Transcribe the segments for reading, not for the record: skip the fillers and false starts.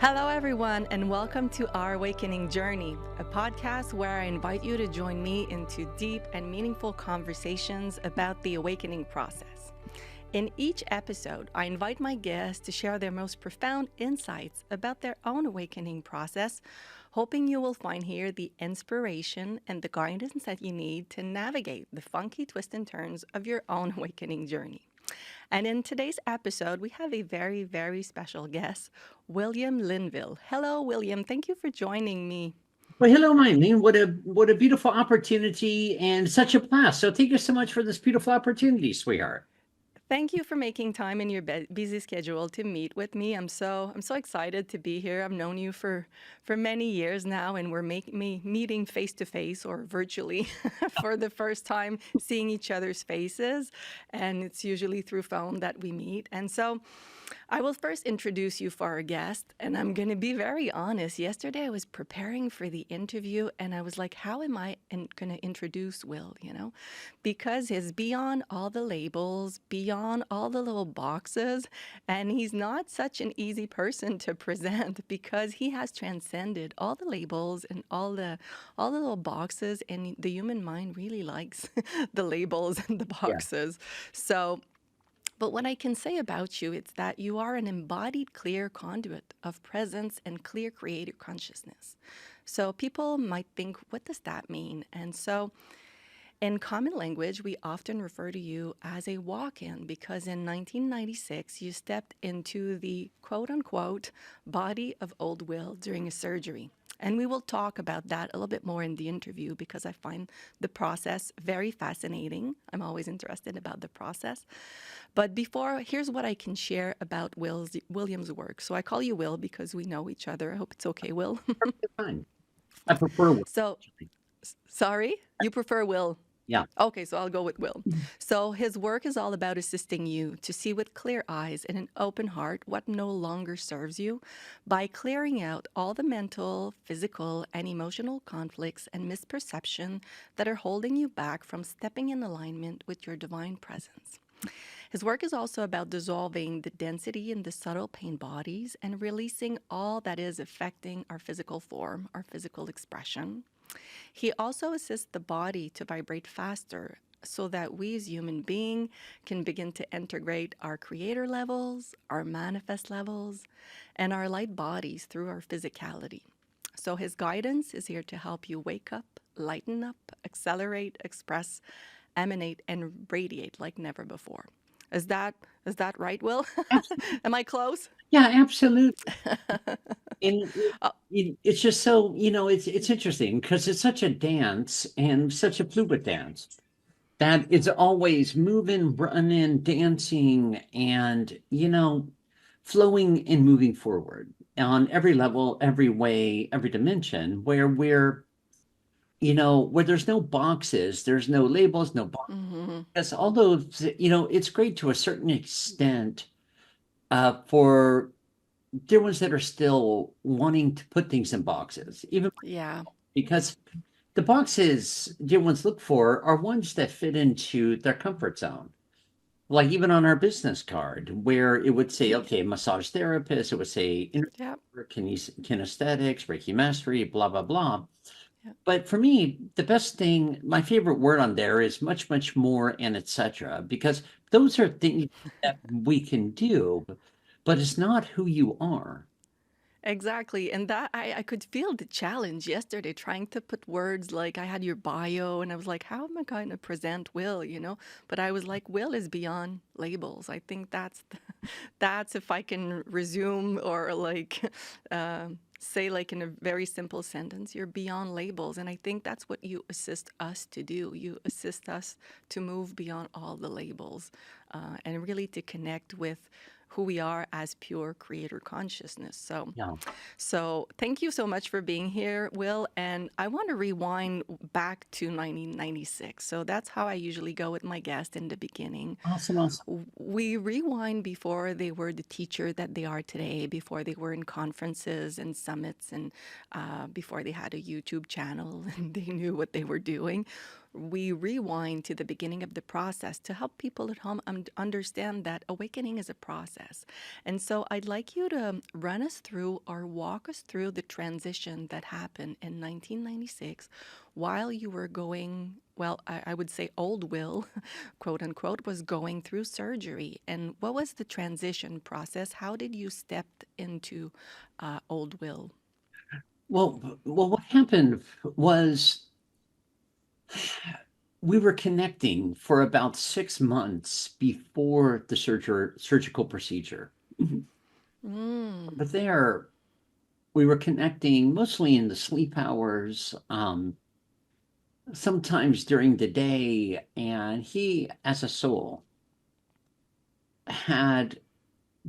Hello, everyone, and welcome to Our Awakening Journey, a podcast where I invite you to join me into deep and meaningful conversations about the awakening process. In each episode, I invite my guests to share their most profound insights about their own awakening process, hoping you will find here the inspiration and the guidance that you need to navigate the funky twists and turns of your own awakening journey. And in today's episode, we have a very, very special guest, William Linville. Hello, William. Thank you for joining me. Well, hello, Mylene. What a beautiful opportunity and such a blast. So thank you so much for this beautiful opportunity, sweetheart. Thank you for making time in your busy schedule to meet with me. I'm so excited to be here. I've known you for many years now, and we're meeting face to face or virtually for the first time, seeing each other's faces, and it's usually through phone that we meet. And so I will first introduce you for our guest, and I'm going to be very honest. Yesterday, I was preparing for the interview, and I was like, how am I going to introduce Will, Because he's beyond all the labels, beyond all the little boxes, and he's not such an easy person to present because he has transcended all the labels and all the little boxes, and the human mind really likes the labels and the Yeah. boxes. So but what I can say about you, it's that you are an embodied clear conduit of presence and clear creative consciousness. So people might think, what does that mean? And so in common language, we often refer to you as a walk-in because in 1996, you stepped into the quote unquote body of old Will during a surgery. And we will talk about that a little bit more in the interview because I find the process very fascinating. I'm always interested about the process. But before, here's what I can share about William's work. So I call you Will because we know each other. I hope it's okay, Will. Perfectly fine. I prefer one, So, actually. sorry, you prefer Will. Yeah. Okay, so I'll go with Will. So his work is all about assisting you to see with clear eyes and an open heart what no longer serves you by clearing out all the mental, physical, and emotional conflicts and misperception that are holding you back from stepping in alignment with your divine presence. His work is also about dissolving the density in the subtle pain bodies and releasing all that is affecting our physical form, our physical expression. He also assists the body to vibrate faster so that we as human beings can begin to integrate our creator levels, our manifest levels, and our light bodies through our physicality. So his guidance is here to help you wake up, lighten up, accelerate, express, emanate, and radiate like never before. Is that is that right, Will? Absolutely. Am I close? Yeah, absolutely. And Oh, it's just so, it's interesting because it's such a dance and such a fluid dance that it's always moving, running, dancing, and, flowing and moving forward on every level, every way, every dimension where there's no boxes, there's no labels, no boxes. mm-hmm. Because although, it's great to a certain extent for dear ones that are still wanting to put things in boxes, even Yeah. because the boxes dear ones look for are ones that fit into their comfort zone. Like even on our business card, where it would say, okay, massage therapist, it would say Yeah. kinesthetics, Reiki mastery, blah, blah, blah. Yeah. But for me, the best thing, my favorite word on there is much, much more and etc. Because those are things that we can do, but it's not who you are. Exactly. And that I could feel the challenge yesterday trying to put words like I had your bio and I was like, how am I going to present Will? But I was like, Will is beyond labels. I think that's if I can resume or like say like in a very simple sentence, you're beyond labels. And I think that's what you assist us to do. You assist us to move beyond all the labels and really to connect with who we are as pure creator consciousness. Yeah. So thank you so much for being here, Will. And I want to rewind back to 1996. So that's how I usually go with my guest in the beginning. Awesome. Awesome. We rewind before they were the teacher that they are today, before they were in conferences and summits, and before they had a YouTube channel and they knew what they were doing. we rewind to the beginning of the process to help people at home understand that awakening is a process. And so I'd like you to run us through or walk us through the transition that happened in 1996 while you were going, well, I would say old Will, quote unquote, was going through surgery. And what was the transition process? How did you step into old Will? Well, what happened was we were connecting for about 6 months before the surgical procedure. Mm, But there, we were connecting mostly in the sleep hours, sometimes during the day. And he, as a soul, had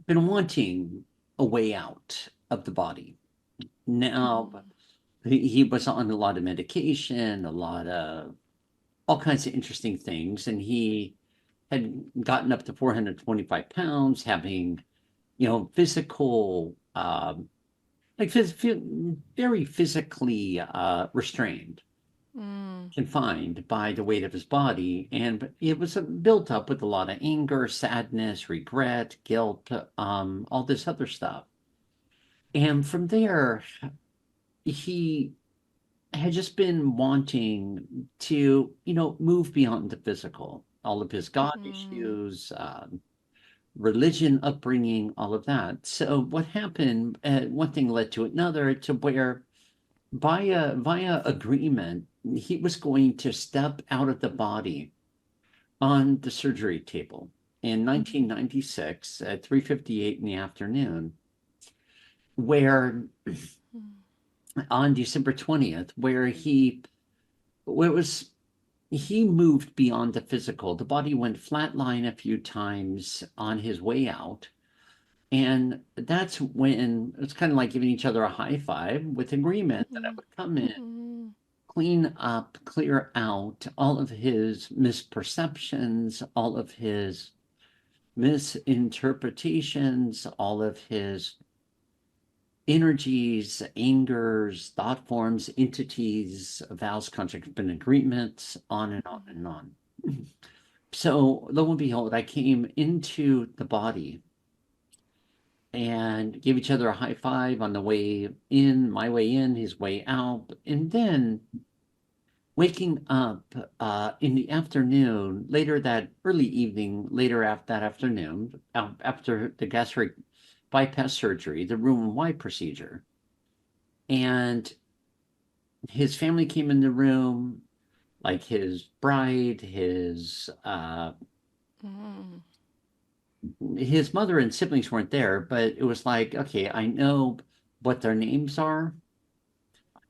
been wanting a way out of the body. Now, mm, he was on a lot of medication, a lot of all kinds of interesting things. And he had gotten up to 425 pounds, having, physical, very physically restrained, mm, confined by the weight of his body. And it was built up with a lot of anger, sadness, regret, guilt, all this other stuff. And from there, he had just been wanting to, move beyond the physical, all of his God mm, issues, religion, upbringing, all of that. So what happened? One thing led to another, to where via agreement, he was going to step out of the body on the surgery table in 1996 at 3:58 in the afternoon, where mm, on December 20th, where it was he moved beyond the physical. The body went flatline a few times on his way out. And that's when it's kind of like giving each other a high five with agreement that I mm, would come in, mm, clean up, clear out all of his misperceptions, all of his misinterpretations, all of his energies, angers, thought forms, entities, vows, contracts, and agreements, on and on and on. So lo and behold, I came into the body and gave each other a high five on the way in, my way in, his way out. And then waking up in the afternoon, later that early evening, later after that afternoon, after the gastric bypass surgery, the room wide procedure. And his family came in the room, like his bride, mm, his mother and siblings weren't there, but it was like, okay, I know what their names are,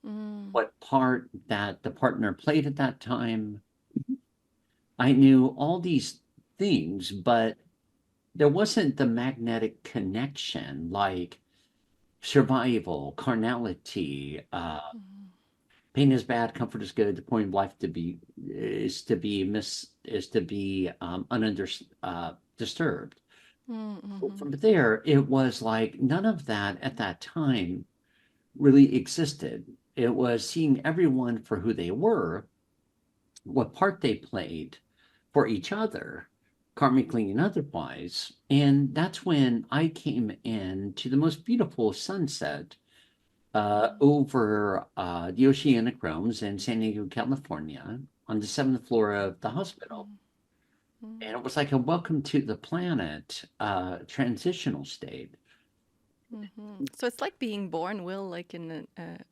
mm, what part that the partner played at that time. I knew all these things, but there wasn't the magnetic connection like survival, carnality, mm, pain is bad, comfort is good. The point of life is to be disturbed. mm, mhm, From there, it was like none of that at that time really existed. It was seeing everyone for who they were, what part they played for each other, karmically and otherwise. And that's when I came in to the most beautiful sunset over the oceanic realms in San Diego, California, on the seventh floor of the hospital. mm, mm, And it was like a welcome to the planet transitional state. mhm. So it's like being born, Will, like in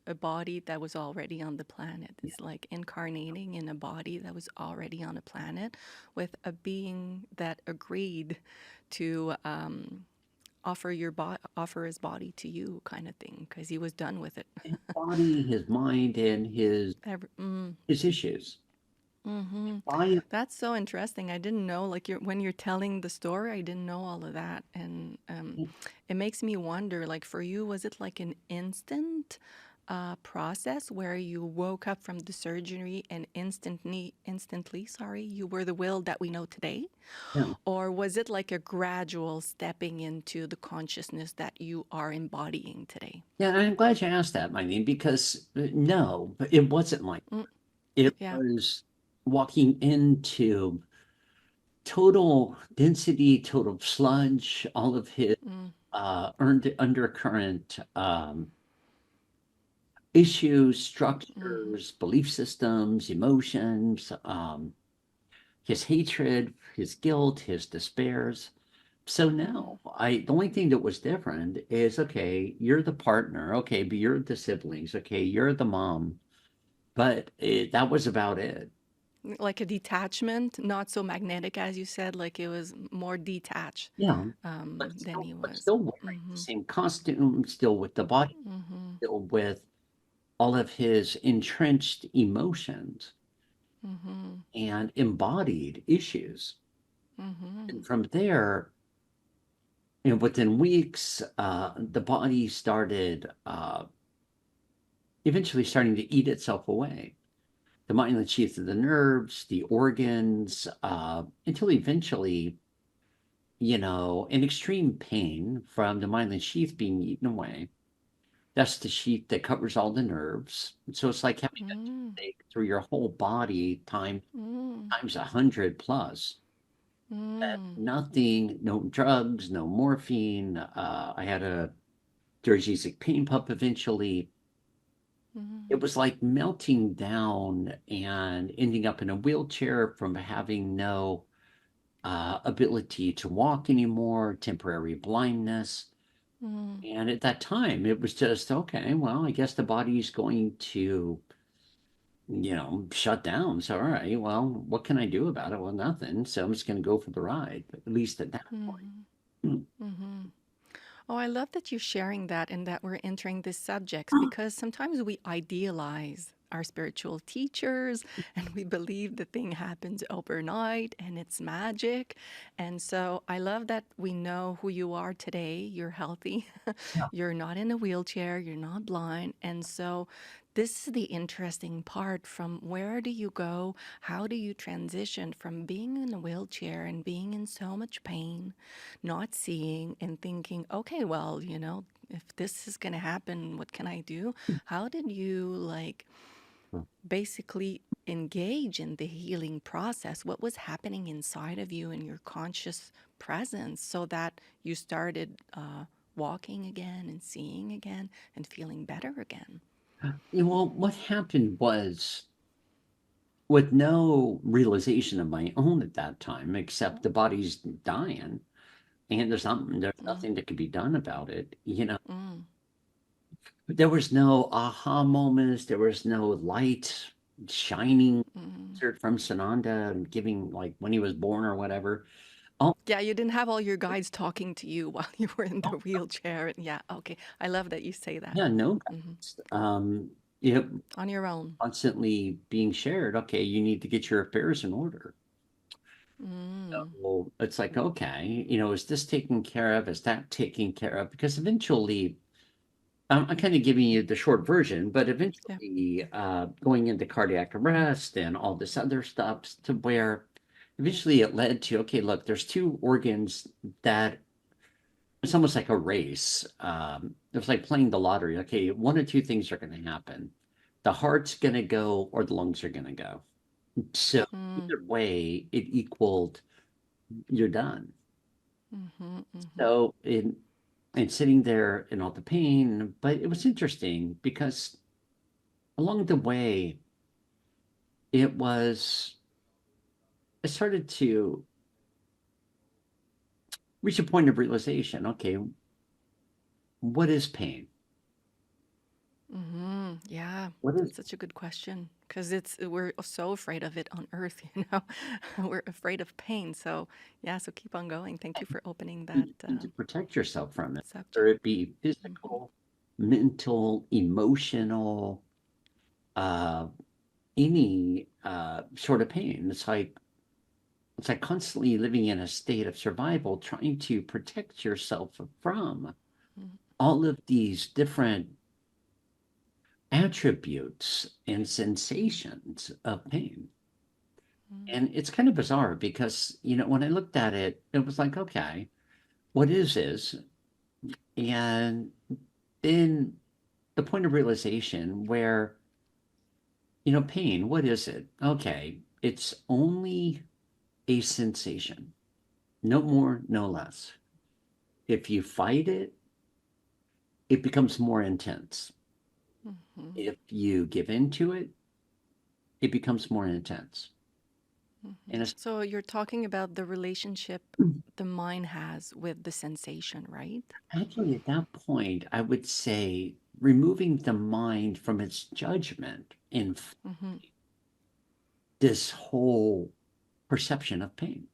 a body that was already on the planet. It's like incarnating in a body that was already on a planet with a being that agreed to offer his body to you, kind of thing, because he was done with it. His body, his mind, and his Mm. his issues. Hmm. By That's so interesting. I didn't know, like when you're telling the story, I didn't know all of that, and it makes me wonder. Like for you, was it like an instant process where you woke up from the surgery and instantly, sorry, you were the Will that we know today, yeah, or was it like a gradual stepping into the consciousness that you are embodying today? yeah, and I'm glad you asked that, my name, because no, it wasn't like Mm, it yeah. was. walking into total density, total sludge, all of his Mm, earned undercurrent issues, mm-hmm, structures, belief systems, emotions, his hatred, his guilt, his despairs. So mm, now the only thing that was different is okay, you're the partner, okay, but you're the siblings, okay, you're the mom, but that was about it. like a detachment, not so magnetic as you said, like it was more detached Yeah, than he but was. still wearing the Mm-hmm, same costume, still with the body, mm-hmm, still with all of his entrenched emotions mm-hmm, and embodied issues. mm-hmm, And from there, within weeks, the body started eventually starting to eat itself away. The myelin sheath of the nerves, the organs, until eventually, in extreme pain from the myelin sheath being eaten away. That's the sheath that covers all the nerves. So it's like having a mm, toothache through your whole body mm, times 100 plus. mm, Nothing, no drugs, no morphine. I had a Jerseysic pain pump eventually. It mm, was like melting down and ending up in a wheelchair from having no ability to walk anymore, temporary blindness. mm, And at that time, it was just okay, well, I guess the body's going to, shut down. So, all right, well, what can I do about it? Well, nothing. So I'm just going to go for the ride, at least at that point. mm, Mm. mm-hmm. Oh, I love that you're sharing that and that we're entering these subjects because sometimes we idealize our spiritual teachers and we believe the thing happens overnight and it's magic. And so I love that we know who you are today. You're healthy, Yeah. you're not in a wheelchair, you're not blind. And so this is the interesting part from where do you go? How do you transition from being in a wheelchair and being in so much pain, not seeing and thinking, okay, well, if this is going to happen, what can I do? How did you basically engage in the healing process? What was happening inside of you in your conscious presence so that you started walking again and seeing again and feeling better again? Well, what happened was with no realization of my own at that time, except the body's dying and there's Mm, nothing that can be done about it. mm, There was no aha moments. There was no light shining mm. from Sananda and giving like when he was born or whatever. Oh, Yeah, you didn't have all your guides talking to you while you were in the wheelchair. Yeah, okay. I love that you say that. yeah, no Hmm. guidance. You know, On your own. constantly being shared. Okay, you need to get your affairs in order. Mm, So it's like, okay, is this taken care of? Is that taken care of? Because eventually, I'm kind of giving you the short version, but yeah. eventually, going into cardiac arrest and all this other stuff to where eventually it led to, okay, look, there's two organs that it's almost like a race. It's like playing the lottery. Okay, one or two things are going to happen. The heart's going to go or the lungs are going to go. So Mm, either way, it equaled you're done. mm-hmm, mm-hmm, So and sitting there in all the pain, but it was interesting because along the way, it was I started to reach a point of realization. Okay, what is pain? mm-hmm. Yeah, What is that's such a good question because we're so afraid of it on Earth, We're afraid of pain. So yeah, so keep on going. Thank you for opening that and to protect yourself from it, whether subject. it be Mm-hmm, physical, mental, emotional, uh, any sort of pain. It's like constantly living in a state of survival, trying to protect yourself from all of these different attributes and sensations of pain. mm-hmm, And it's kind of bizarre because, when I looked at it, it was like, okay, what is this? And then the point of realization where, pain, what is it? Okay. it's only a sensation, no more, no less. If you fight it, it becomes more intense. Mm-hmm. If you give into it, it becomes more intense. Mm-hmm. And it's So you're talking about the relationship the mind has with the sensation, right? actually at that point, I would say removing the mind from its judgment in Mm-hmm. this whole perception of pain.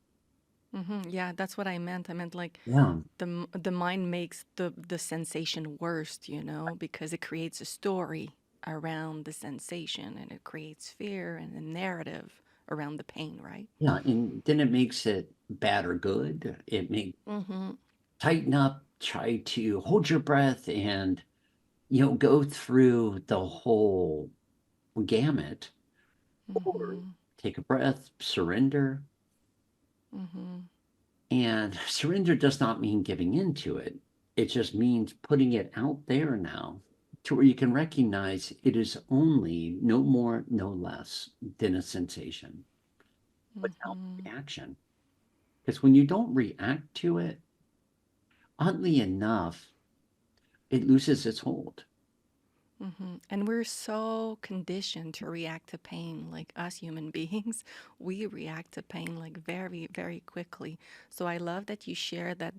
Mm-hmm. Yeah, that's what I meant. I meant like Yeah. the mind makes the sensation worse, because it creates a story around the sensation and it creates fear and a narrative around the pain, right? Yeah. And then it makes it bad or good. It may Mm-hmm. tighten up, try to hold your breath and, go through the whole gamut or Mm-hmm. take a breath, surrender. Mm-hmm. And surrender does not mean giving into it. It just means putting it out there now to where you can recognize it is only no more, no less than a sensation without Mm-hmm. reaction. Because when you don't react to it, oddly enough, it loses its hold. Mm-hmm. And we're so conditioned to react to pain, like us human beings, we react to pain like very, very quickly. So I love that you share that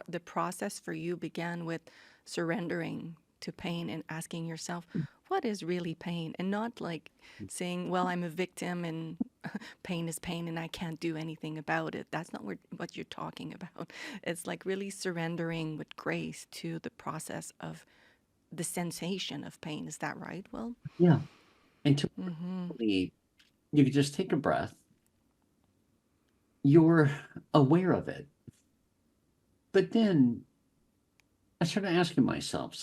the process for you began with surrendering to pain and asking yourself, what is really pain? And not like saying, well, I'm a victim and pain is pain and I can't do anything about it. That's not what you're talking about. It's like really surrendering with grace to the process of the sensation of pain. Is that right, Will? Yeah. And to Mm-hmm. really, you can just take a breath. You're aware of it. But then I started asking myself,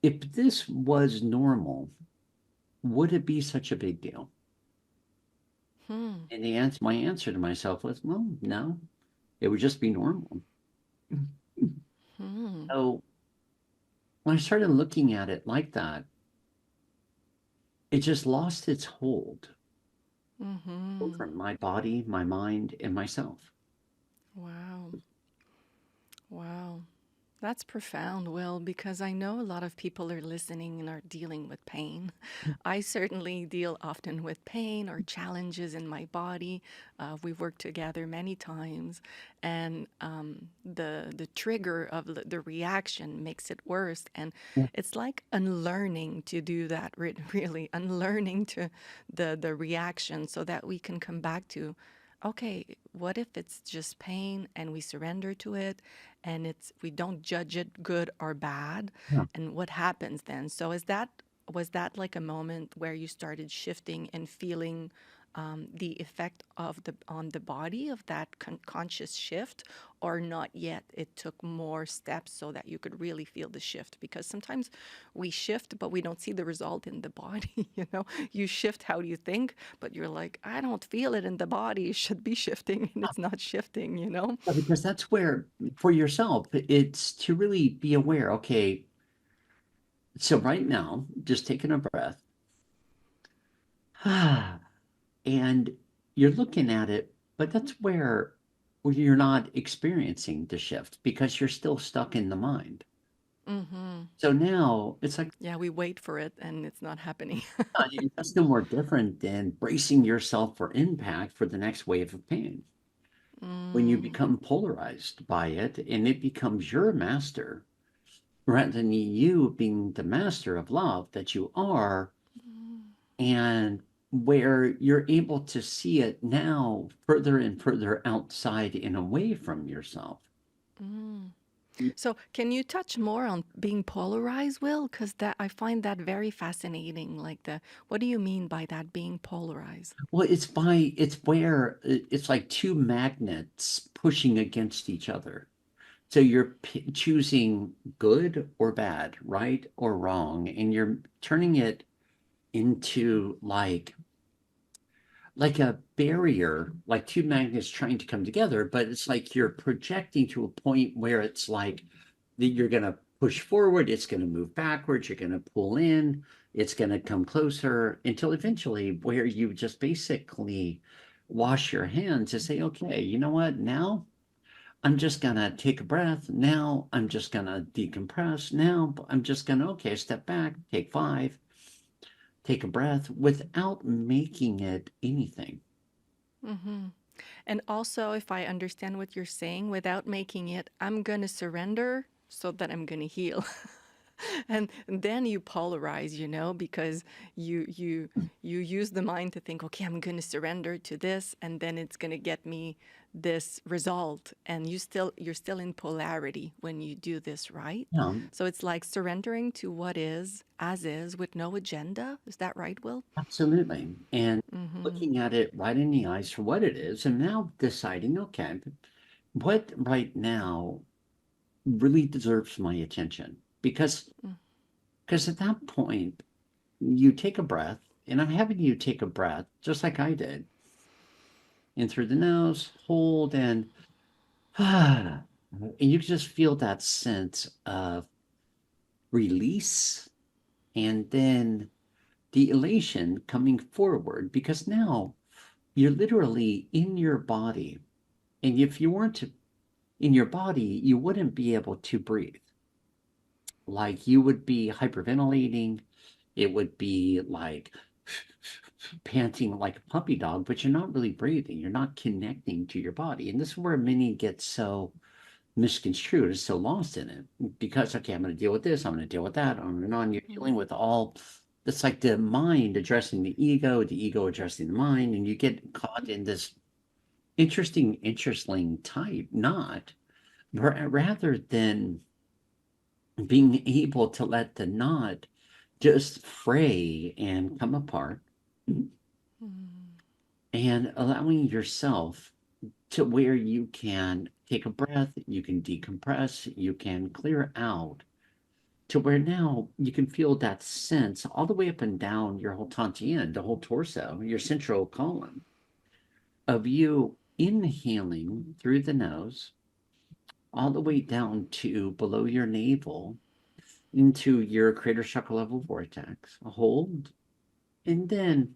if this was normal, would it be such a big deal? Hmm. And my answer to myself was, well, no, it would just be normal. Hmm. So when I started looking at it like that, it just lost its hold Mm-hmm. over my body, my mind, and myself. Wow. Wow. That's profound, Will, because I know a lot of people are listening and are dealing with pain. I certainly deal often with pain or challenges in my body. We've worked together many times, and the trigger of the reaction makes it worse. And Yeah. it's like unlearning to do that, really, unlearning to the reaction so that we can come back to, okay, what if it's just pain and we surrender to it and we don't judge it good or bad, Yeah. and what happens then? So was that like a moment where you started shifting and feeling the effect of the on the body of that conscious shift, or not yet? It took more steps so that you could really feel the shift, because sometimes we shift but we don't see the result in the body. You shift how you think, but you're like, I don't feel it in the body, it should be shifting, and it's not shifting. Yeah, because that's where, for yourself, it's to really be aware. Okay, so right now, just taking a breath, and you're looking at it, but that's where you're not experiencing the shift because you're still stuck in the mind. Mm-hmm. So now it's like Yeah, we wait for it and it's not happening. that's no more different than bracing yourself for impact for the next wave of pain. When you Mm, become polarized by it and it becomes your master, rather than you being the master of love that you are, and where you're able to see it now further and further outside and away from yourself. mm. So, can you touch more on being polarized, Will? Because that I find that very fascinating. Like what do you mean by that, being polarized? Well, it's where it's like two magnets pushing against each other. So you're choosing good or bad, right or wrong, and you're turning it into like a barrier, like two magnets trying to come together, but it's like you're projecting to a point where it's like that you're going to push forward, it's going to move backwards, you're going to pull in. It's going to come closer until eventually where you just basically wash your hands and say, okay, you know what? Now I'm just going to take a breath. Now I'm just going to decompress. Now I'm just going to, okay, step back, take 5, take a breath without making it anything. Mm-hmm. And also, if I understand what you're saying, without making it, I'm gonna surrender so that I'm gonna heal. And then you polarize, because you use the mind to think, okay, I'm gonna surrender to this, and then it's gonna get me this result. And you're still in polarity when you do this, right? Yeah, So it's like surrendering to what is, as is, with no agenda. Is that right, Will? absolutely. And Mm-hmm. looking at it right in the eyes for what it is, and now deciding, okay, what right now really deserves my attention? Because at that point, you take a breath, and I'm having you take a breath just like I did, in through the nose, hold, and and you just feel that sense of release and then the elation coming forward because now you're literally in your body. And if you weren't in your body, you wouldn't be able to breathe. Like you would be hyperventilating. It would be like panting like a puppy dog, but you're not really breathing. You're not connecting to your body. And this is where many get so misconstrued, is so lost in it. Because, okay, I'm going to deal with this, I'm going to deal with that, on and on. You're dealing with all, it's like the mind addressing the ego addressing the mind, and you get caught in this interesting type knot rather than being able to let the knot just fray and come apart and allowing yourself to where you can take a breath, you can decompress, you can clear out to where now you can feel that sense all the way up and down your whole tantien, the whole torso, your central column of you inhaling through the nose all the way down to below your navel into your crater chakra level vortex. Hold, and then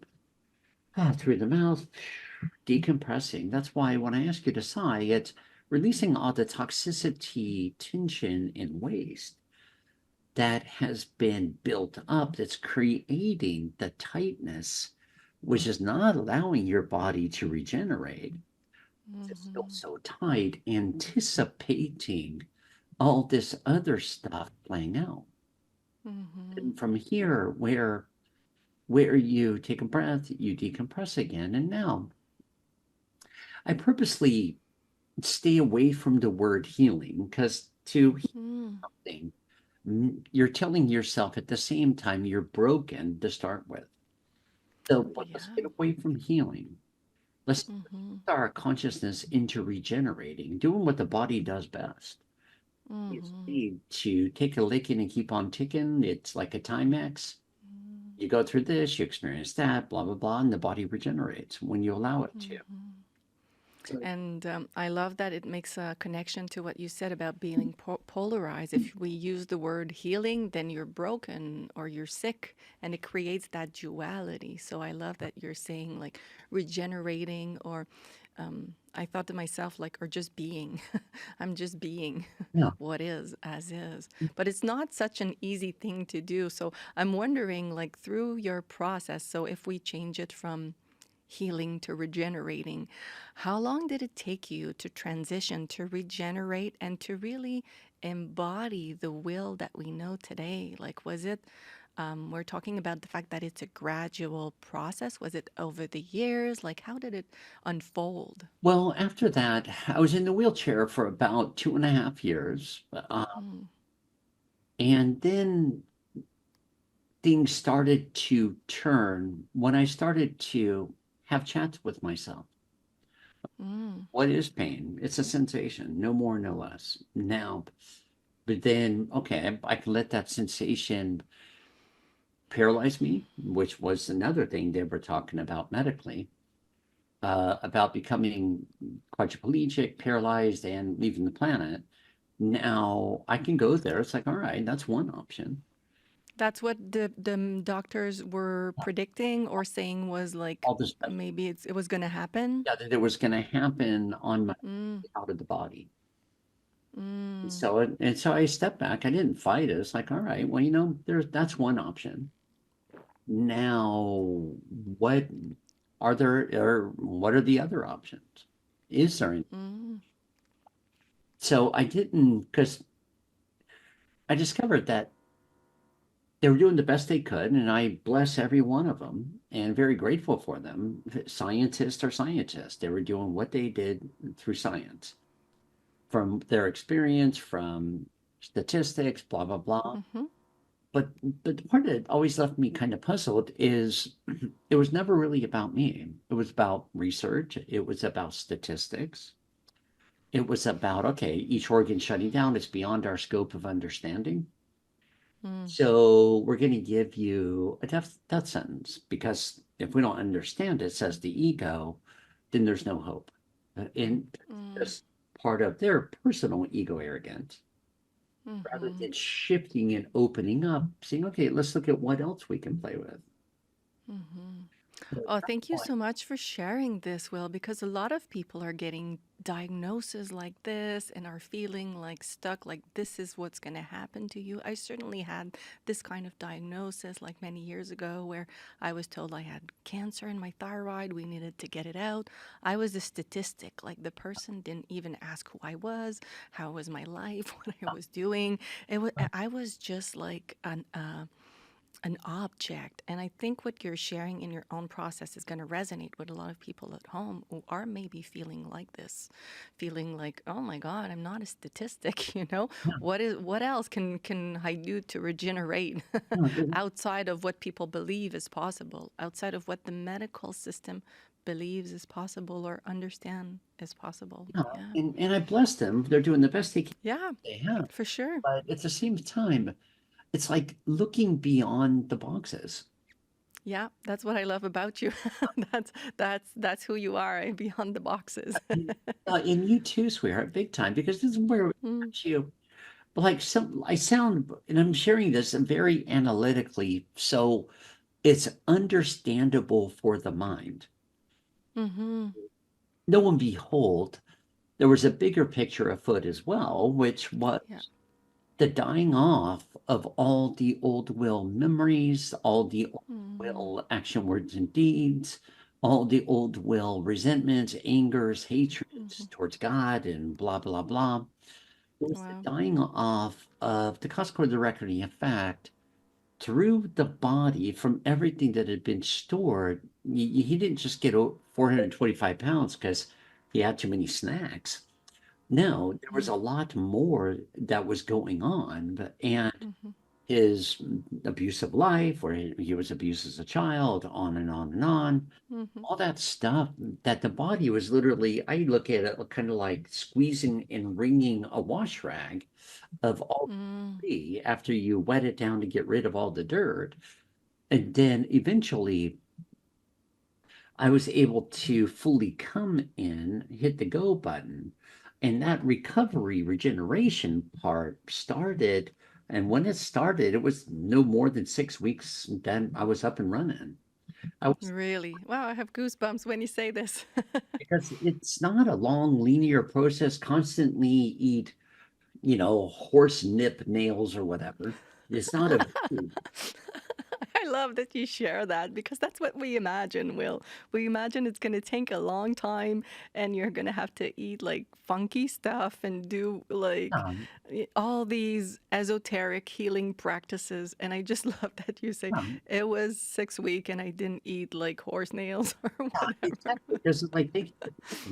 through the mouth, decompressing. That's why when I ask you to sigh, it's releasing all the toxicity, tension, and waste that has been built up that's creating the tightness, which is not allowing your body to regenerate. It's still Mm-hmm. so tight, anticipating all this other stuff playing out. Mm-hmm. And from here, where you take a breath, you decompress again. And now I purposely stay away from the word healing because to heal Mm. something, you're telling yourself at the same time you're broken to start with. So but let's Yeah. get away from healing. Let's Mm-hmm. put our consciousness into regenerating, doing what the body does best. It's Mm-hmm. made to take a licking and keep on ticking. It's like a Timex. You go through this, you experience that, blah, blah, blah, and the body regenerates when you allow it to. Mm-hmm. So, And I love that it makes a connection to what you said about being polarized. If we use the word healing, then you're broken or you're sick, and it creates that duality. So I love that you're saying like regenerating, or I thought to myself, like, or just being. I'm just being yeah. what is, as is. But it's not such an easy thing to do. So I'm wondering, like, through your process, so if we change it from healing to regenerating. How long did it take you to transition to regenerate and to really embody the will that we know today? Like, was it, we're talking about the fact that it's a gradual process. Was it over the years? Like, how did it unfold? Well, after that, I was in the wheelchair for about 2.5 years. Mm, And then things started to turn when I started to have chats with myself. mm, What is pain? It's a sensation, no more, no less. Now, but then, okay, I can let that sensation paralyze me, which was another thing they were talking about medically, about becoming quadriplegic, paralyzed, and leaving the planet. Now I can go there. It's like, all right, that's one option. That's what the doctors were predicting or saying was like All this, maybe it was going to happen. yeah, that it was going to happen on my Mm, out of the body. mm, So I stepped back. I didn't fight it. It's like, all right, well, that's one option. Now, what or what are the other options? Is there any? mm, So I didn't, because I discovered that they were doing the best they could, and I bless every one of them and very grateful for them. Scientists are scientists. They were doing what they did through science, from their experience, from statistics, blah, blah, blah. mm-hmm, But but the part that always left me kind of puzzled is it was never really about me. It was about research. It was about statistics. It was about, okay, each organ shutting down is beyond our scope of understanding. mm, So we're going to give you a death sentence because if we don't understand it, says the ego, then there's no hope. And mm, that's part of their personal ego arrogance rather mm-hmm, than shifting and opening up, saying, okay, let's look at what else we can play with. mm-hmm. So Oh, that's thank you why, so much for sharing this, Will, because a lot of people are getting diagnoses like this and are feeling like stuck, like this is what's going to happen to you. I certainly had this kind of diagnosis like many years ago where I was told I had cancer in my thyroid, we needed to get it out. I was a statistic, like the person didn't even ask who I was, how was my life, what I was doing. I was just like an object. And I think what you're sharing in your own process is going to resonate with a lot of people at home who are maybe feeling like this, feeling like, oh my God, I'm not a statistic, you know? yeah, What else can I do to regenerate yeah, outside of what people believe is possible, outside of what the medical system believes is possible or understand is possible? yeah. Yeah. And I bless them. They're doing the best Yeah, they have. for sure. But at the same time, it's like looking beyond the boxes. Yeah, that's what I love about you. That's who you are, beyond the boxes. And, and you too, sweetheart, big time, because this is where Mm, you like I sound, and I'm sharing this very analytically, so it's understandable for the mind. mm-hmm. Lo and behold, there was a bigger picture afoot as well, which was Yeah. the dying off of all the old will memories, all the old Mm, will action, words, and deeds, all the old will resentments, angers, mm-hmm. hatreds towards God, and blah, blah, blah. It was the Wow. dying off of the cause cord, the reckoning effect through the body from everything that had been stored. He didn't just get 425 pounds because he had too many snacks. No, there was Mm-hmm. a lot more that was going on, and Mm-hmm. his abusive life, where he was abused as a child, on and on and on. Mm-hmm. All that stuff that the body was literally, I look at it kind of like squeezing and wringing a wash rag of all Mm, the after you wet it down to get rid of all the dirt. And then eventually I was able to fully come in, hit the go button, and that recovery regeneration part started. And when it started, it was no more than 6 weeks. Then I was up and running. I was really? Wow, I have goosebumps when you say this. because it's not a long linear process. Constantly eat, horse nip nails or whatever. It's not a I love that you share that because that's what we imagine, Will. We imagine it's going to take a long time and you're going to have to eat like funky stuff and do like um, all these esoteric healing practices. And I just love that you say um, it was 6 weeks and I didn't eat like horse nails or yeah, whatever. exactly. Because like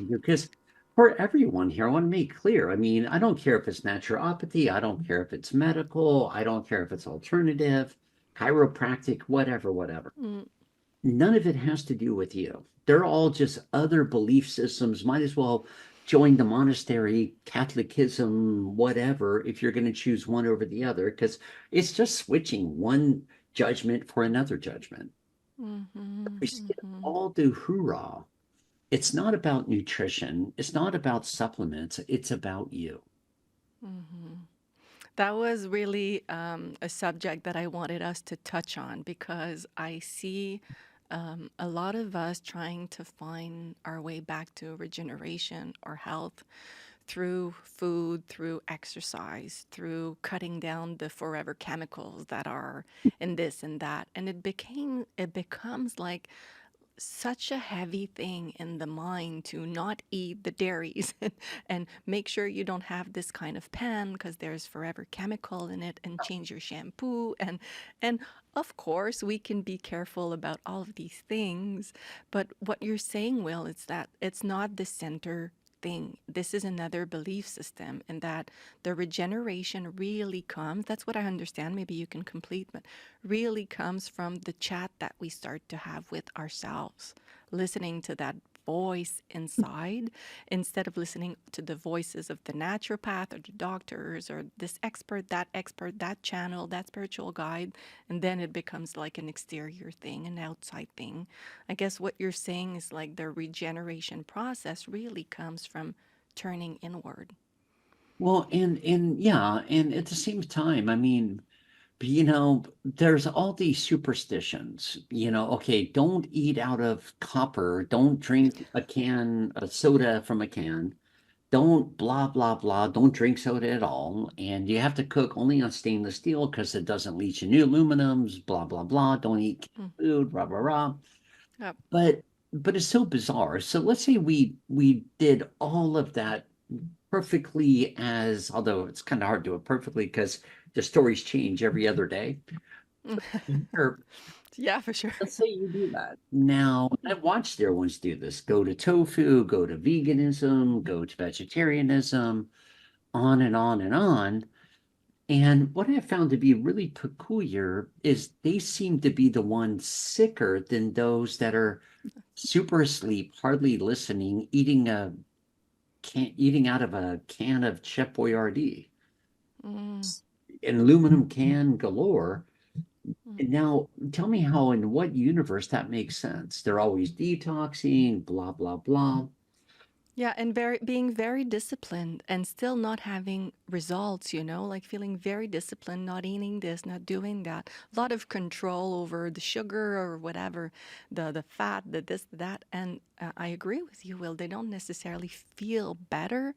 because for everyone here, I want to make clear. I mean, I don't care if it's naturopathy, I don't care if it's medical, I don't care if it's alternative, chiropractic, whatever, whatever. Mm, None of it has to do with you. They're all just other belief systems. Might as well join the monastery, Catholicism, whatever, if you're going to choose one over the other, because it's just switching one judgment for another judgment. mhm, We see it mhm, all do hoorah. It's not about nutrition. It's not about supplements. It's about you. mhm. That was really a subject that I wanted us to touch on because I see a lot of us trying to find our way back to regeneration or health through food, through exercise, through cutting down the forever chemicals that are in this and that. And it becomes like such a heavy thing in the mind to not eat the dairies and make sure you don't have this kind of pan because there's forever chemical in it, and change your shampoo, and of course we can be careful about all of these things, but what you're saying, Will, is that it's not the center thing. This is another belief system, and that the regeneration really comes, that's what I understand, maybe you can complete, but really comes from the chat that we start to have with ourselves, listening to that voice inside instead of listening to the voices of the naturopath or the doctors or this expert, that channel, that spiritual guide. And then it becomes like an exterior thing, an outside thing. I guess what you're saying is like the regeneration process really comes from turning inward. Well, and yeah, and at the same time, I mean, there's all these superstitions, okay, don't eat out of copper, don't drink a soda from a can, don't blah, blah, blah, don't drink soda at all. And you have to cook only on stainless steel because it doesn't leach into aluminums, blah, blah, blah. Don't eat Mm. food, rah, rah, rah. Yep. But it's so bizarre. So let's say we did all of that perfectly, as although it's kind of hard to do it perfectly because the stories change every other day. Or Yeah, for sure. let's say you do that. Now, I've watched their ones do this. Go to tofu, go to veganism, go to vegetarianism, on and on and on. And what I found to be really peculiar is they seem to be the ones sicker than those that are super asleep, hardly listening, eating out of a can of Chef Boyardee, Mm, an aluminum can galore. mm. And now tell me how in what universe that makes sense. They're always detoxing, blah, blah, blah. Yeah, and being very disciplined and still not having results, like feeling very disciplined, not eating this, not doing that. A lot of control over the sugar or whatever, the fat, the this, that. And I agree with you, Will. They don't necessarily feel better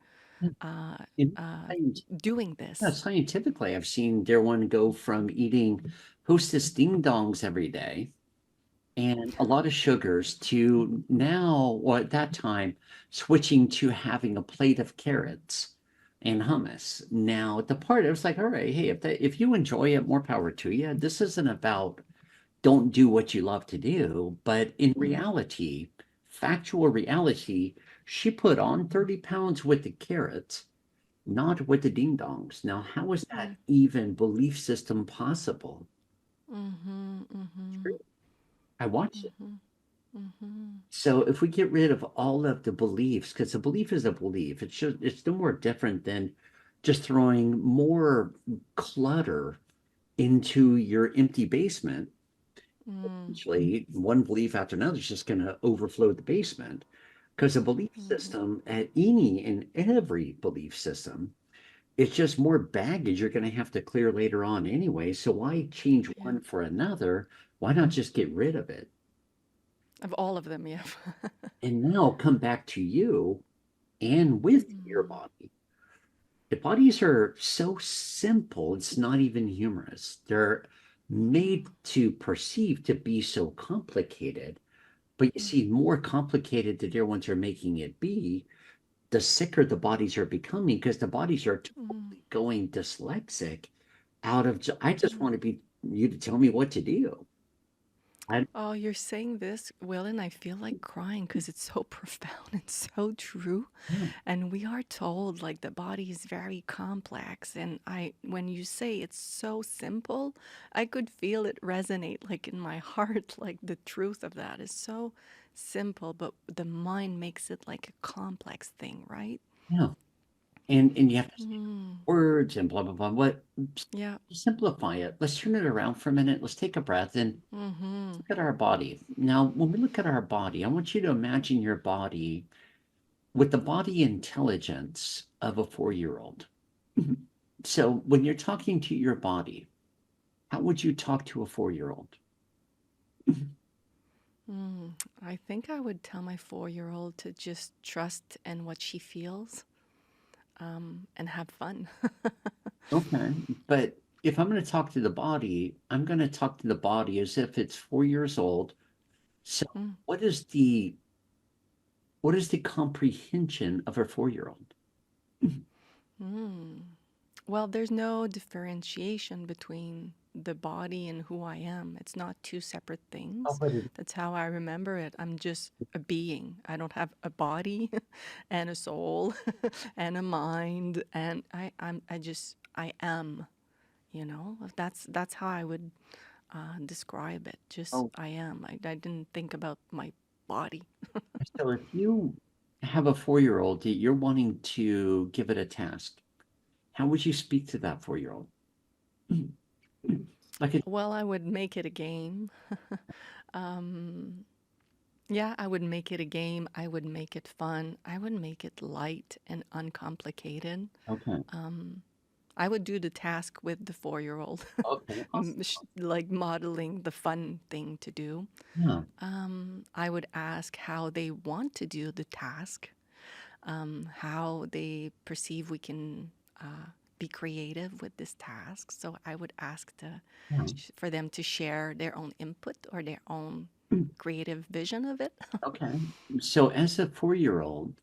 uh, In uh, doing Yeah, this. scientifically, I've seen their one go from eating Hostess ding dongs every day and a lot of sugars to now, or at that time, switching to having a plate of carrots and hummus. Now, the part I was like, all right, hey, if you enjoy it, more power to you. This isn't about don't do what you love to do, but in Mm, reality, factual reality, she put on 30 pounds with the carrots, not with the ding dongs. Now, how is that mm, even belief system possible? mm-hmm, mm-hmm, True. I watched it. mm-hmm, mm-hmm. So if we get rid of all of the beliefs, because a belief is a belief, it's no more different than just throwing more clutter into your empty basement. Mm, Eventually, one belief after another is just going to overflow the basement. Because a belief mm, system, at any and every belief system, it's just more baggage you're going to have to clear later on anyway. So why change yeah, one for another? Why not just get rid of it? of all of them, yeah. And now come back to you and with your Mm, body. The bodies are so simple, it's not even humorous. They're made to perceive to be so complicated. But you mm, see, more complicated the dear ones are making it be, the sicker the bodies are becoming because the bodies are mm. totally going dyslexic out of, I just Mm. want to be you to tell me what to do. I, Oh, you're saying this, Will, and I feel like crying because it's so profound and so true. yeah, And we are told like the body is very complex. And when you say it's so simple, I could feel it resonate like in my heart. Like the truth of that is so simple, but the mind makes it like a complex thing, right? yeah. And you have to say Mm, words and blah blah blah. What yeah. simplify it. Let's turn it around for a minute. Let's take a breath and Mm-hmm. look at our body. Now, when we look at our body, I want you to imagine your body with the body intelligence of a 4-year-old. So when you're talking to your body, how would you talk to a 4-year-old? I think I would tell my 4-year-old to just trust in what she feels, and have fun. Okay. But if I'm going to talk to the body, I'm going to talk to the body as if it's 4 years old. So Mm. what is the comprehension of a 4-year-old? Mm. Well, there's no differentiation between the body and who I am. It's not two separate Oh, things. but it, That's how I remember it. I'm just a being. I don't have a body and a soul and a mind, and I am, you know? That's how I would describe it. Just oh, I am. I didn't think about my body. so if you have a 4-year-old that you're wanting to give it a task, how would you speak to that 4-year-old? Like a, Well, I would make it a game. Um, Yeah, I would make it a game. I would make it fun. I would make it light and uncomplicated. okay, I would do the task with the 4-year-old, okay, awesome. like modeling the fun thing to do. Yeah, I would ask how they want to do the task, how they perceive we can be creative with this task. So I would ask yeah. for them to share their own input or their own creative vision of it. Okay. So as a 4-year-old,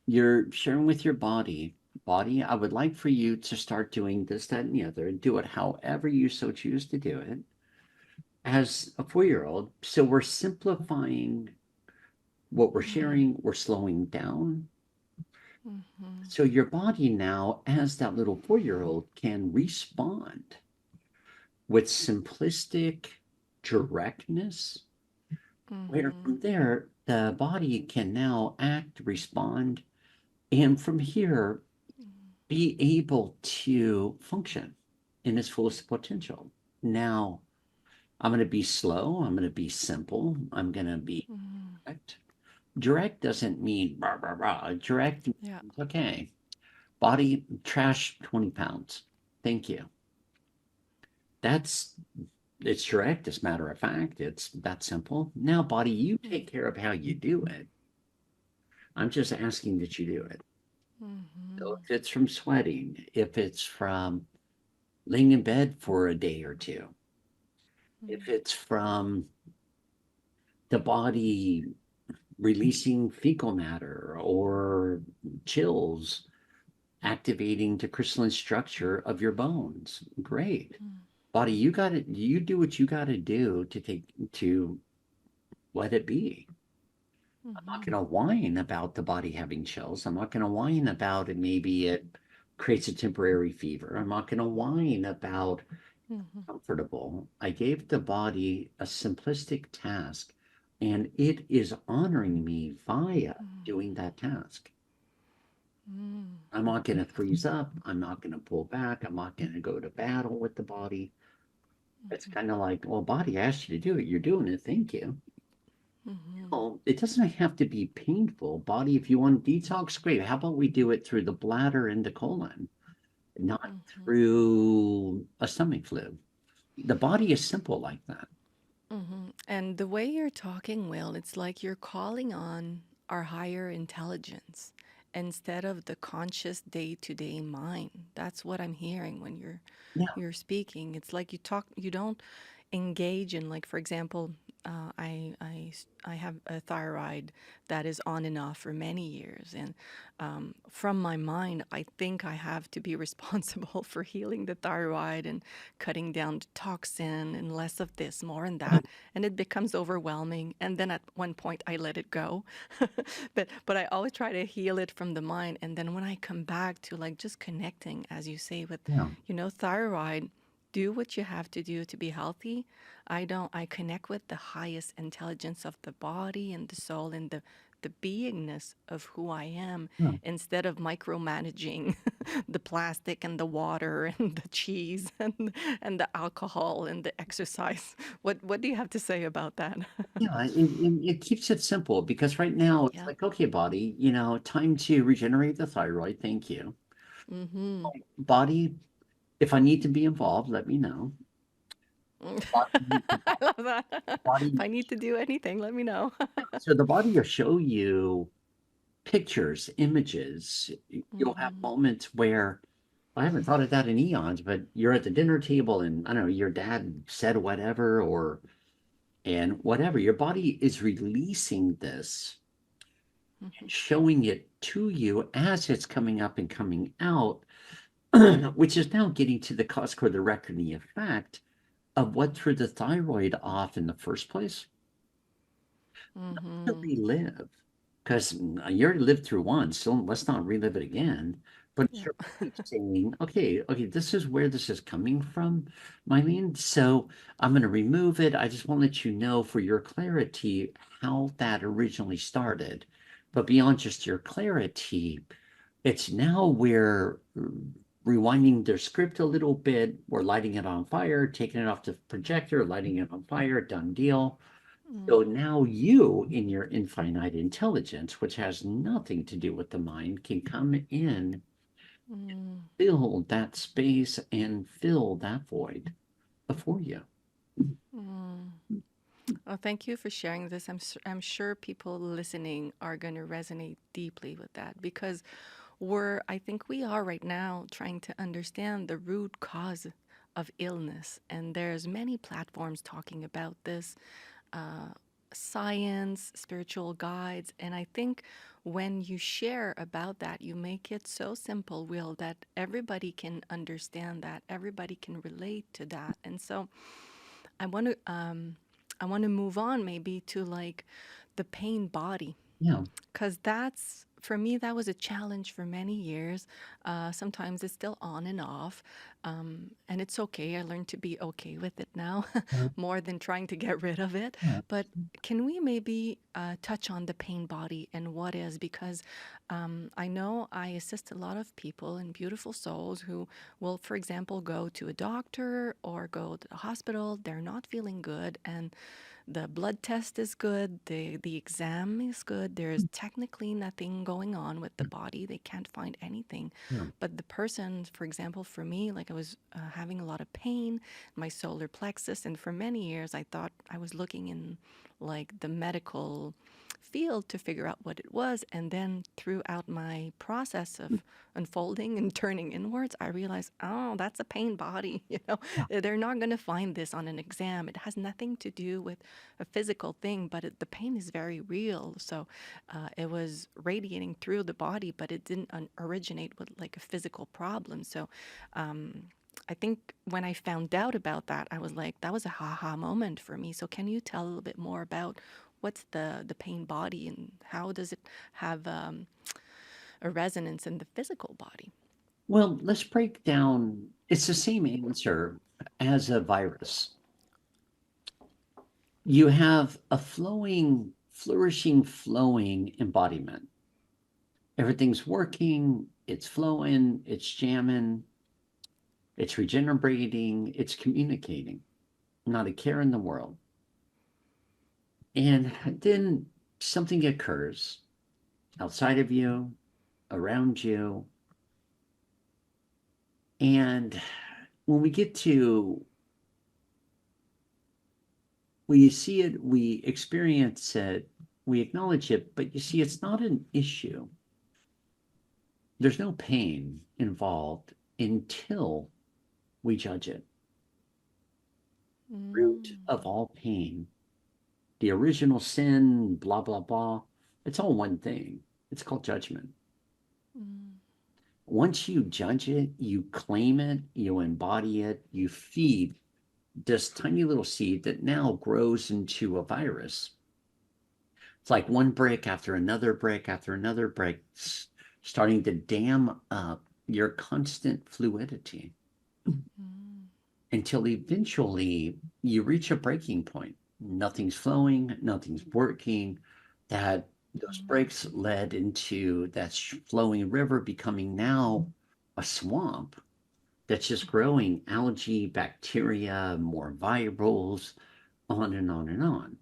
you're sharing with your body, I would like for you to start doing this, that, and the other, and do it however you so choose to do it. As a 4-year-old, so we're simplifying what we're sharing, we're slowing down. Mhm. So your body now, as that little 4-year-old, can respond with simplistic directness, where Mhm. from there, the body can now act, respond, and from here, be able to function in its fullest potential. Now, I'm going to be slow. I'm going to be simple. I'm going to be Mhm. direct. Direct doesn't mean rah, rah, rah. Direct Yeah. means, okay, body trash 20 pounds. Thank you. That's it's direct, as a matter of fact. It's that simple. Now, body, you take care of how you do it. I'm just asking that you do it. So Mhm. if it's from sweating, if it's from laying in bed for a day or two, if it's from the body releasing fecal matter or chills, activating the crystalline structure of your bones. Great. Body, you do what you got to do to let it be. I'm not Mhm. going to whine about the body having chills. I'm not going to whine about it. Maybe it creates a temporary fever. I'm not going to whine about Mhm. comfortable. I gave the body a simplistic task, and it is honoring me via doing that task. Mhm. I'm not going to freeze up. I'm not going to pull back. I'm not going to go to battle with the body. It's kind of like, well, body asked you to do it. You're doing it. Thank you. Mhm. Well, it doesn't have to be painful. Body, if you want to detox, great. How about we do it through the bladder and the colon, not Mhm. through a stomach flu? The body is simple like that. Mhm. And the way you're talking, Will, it's like you're calling on our higher intelligence instead of the conscious day-to-day mind. That's what I'm hearing when Yeah. you're speaking. It's like you don't engage in, like, for example, I have a thyroid that is on and off for many years, and from my mind, I think I have to be responsible for healing the thyroid and cutting down the toxin and less of this, more and that, and it becomes overwhelming. And then at one point, I let it go, but I always try to heal it from the mind. And then when I come back to, like, just connecting, as you say, with Yeah. thyroid, do what you have to do to be healthy. I connect with the highest intelligence of the body and the soul and the beingness of who I am, Yeah. instead of micromanaging the plastic and the water and the cheese and the alcohol and the exercise. What do you have to say about that? Yeah, it keeps it simple because right now it's Yeah. like, okay, body, time to regenerate the thyroid. Thank you. Mm-hmm. Body, if I need to be involved, let me know. Body, the I love that. If body, I need to do anything, let me know. so the body will show you pictures, images. You'll have Mm-hmm. moments where I haven't thought of that in eons, but you're at the dinner table and I don't know, your dad said whatever or and whatever. Your body is releasing this Mm-hmm. and showing it to you as it's coming up and coming out, which is now getting to the cause core, the reckoning effect of what threw the thyroid off in the first place. To Mm-hmm. relive, because you already lived through one, so let's not relive it again. But it's Yeah. your body saying, okay, this is where this is coming from, Mylene. So I'm going to remove it. I just want to let you know for your clarity how that originally started. But beyond just your clarity, it's now we're rewinding their script a little bit. We're lighting it on fire, taking it off the projector, lighting it on fire, done deal. Mm, So now you, in your infinite intelligence, which has nothing to do with the mind, can come in, mm, fill that space, and fill that void before you. mm. Well, thank you for sharing this. I'm sure people listening are going to resonate deeply with that because I think we are right now trying to understand the root cause of illness. And there's many platforms talking about this, uh, science, spiritual guides. And I think when you share about that, you make it so simple, Will, that everybody can understand that, everybody can relate to that. And so I want to I want to move on maybe to like the pain body, Yeah. because that's for me that was a challenge for many years. Sometimes it's still on and off, and it's okay. I learned to be okay with it now, Yeah. more than trying to get rid of it. Yeah. But can we maybe touch on the pain body and what is? Because I know I assist a lot of people and beautiful souls who will, for example, go to a doctor or go to the hospital. They're not feeling good, and the blood test is good, the exam is good. There's technically nothing going on with the body. They can't find anything. Yeah. But the person, for example, for me, like I was having a lot of pain, my solar plexus, and for many years I thought I was looking in like the medical field to figure out what it was. And then throughout my process of unfolding and turning inwards, I realized, oh, that's a pain body. They're not going to find this on an exam. It has nothing to do with a physical thing, but the pain is very real. So it was radiating through the body, but it didn't originate with like a physical problem. So I think when I found out about that, I was like, that was a ha-ha moment for me. So can you tell a little bit more about what's the pain body and how does it have a resonance in the physical body? Well, let's break down. It's the same answer as a virus. You have a flowing, flourishing, flowing embodiment. Everything's working, it's flowing, it's jamming, it's regenerating, it's communicating. Not a care in the world. And then something occurs outside of you, around you. And when we get to, we see it, we experience it, we acknowledge it, but you see, it's not an issue. There's no pain involved until we judge it. Root Mm, of all pain, the original sin, blah, blah, blah. It's all one thing. It's called judgment. mm, Once you judge it, you claim it, you embody it, you feed this tiny little seed that now grows into a virus. It's like one brick after another brick after another brick, starting to dam up your constant fluidity mm, until eventually you reach a breaking point. Nothing's flowing, nothing's working. That those mm, breaks led into that flowing river becoming now a swamp that's just growing algae, bacteria, more virals, on and on and on.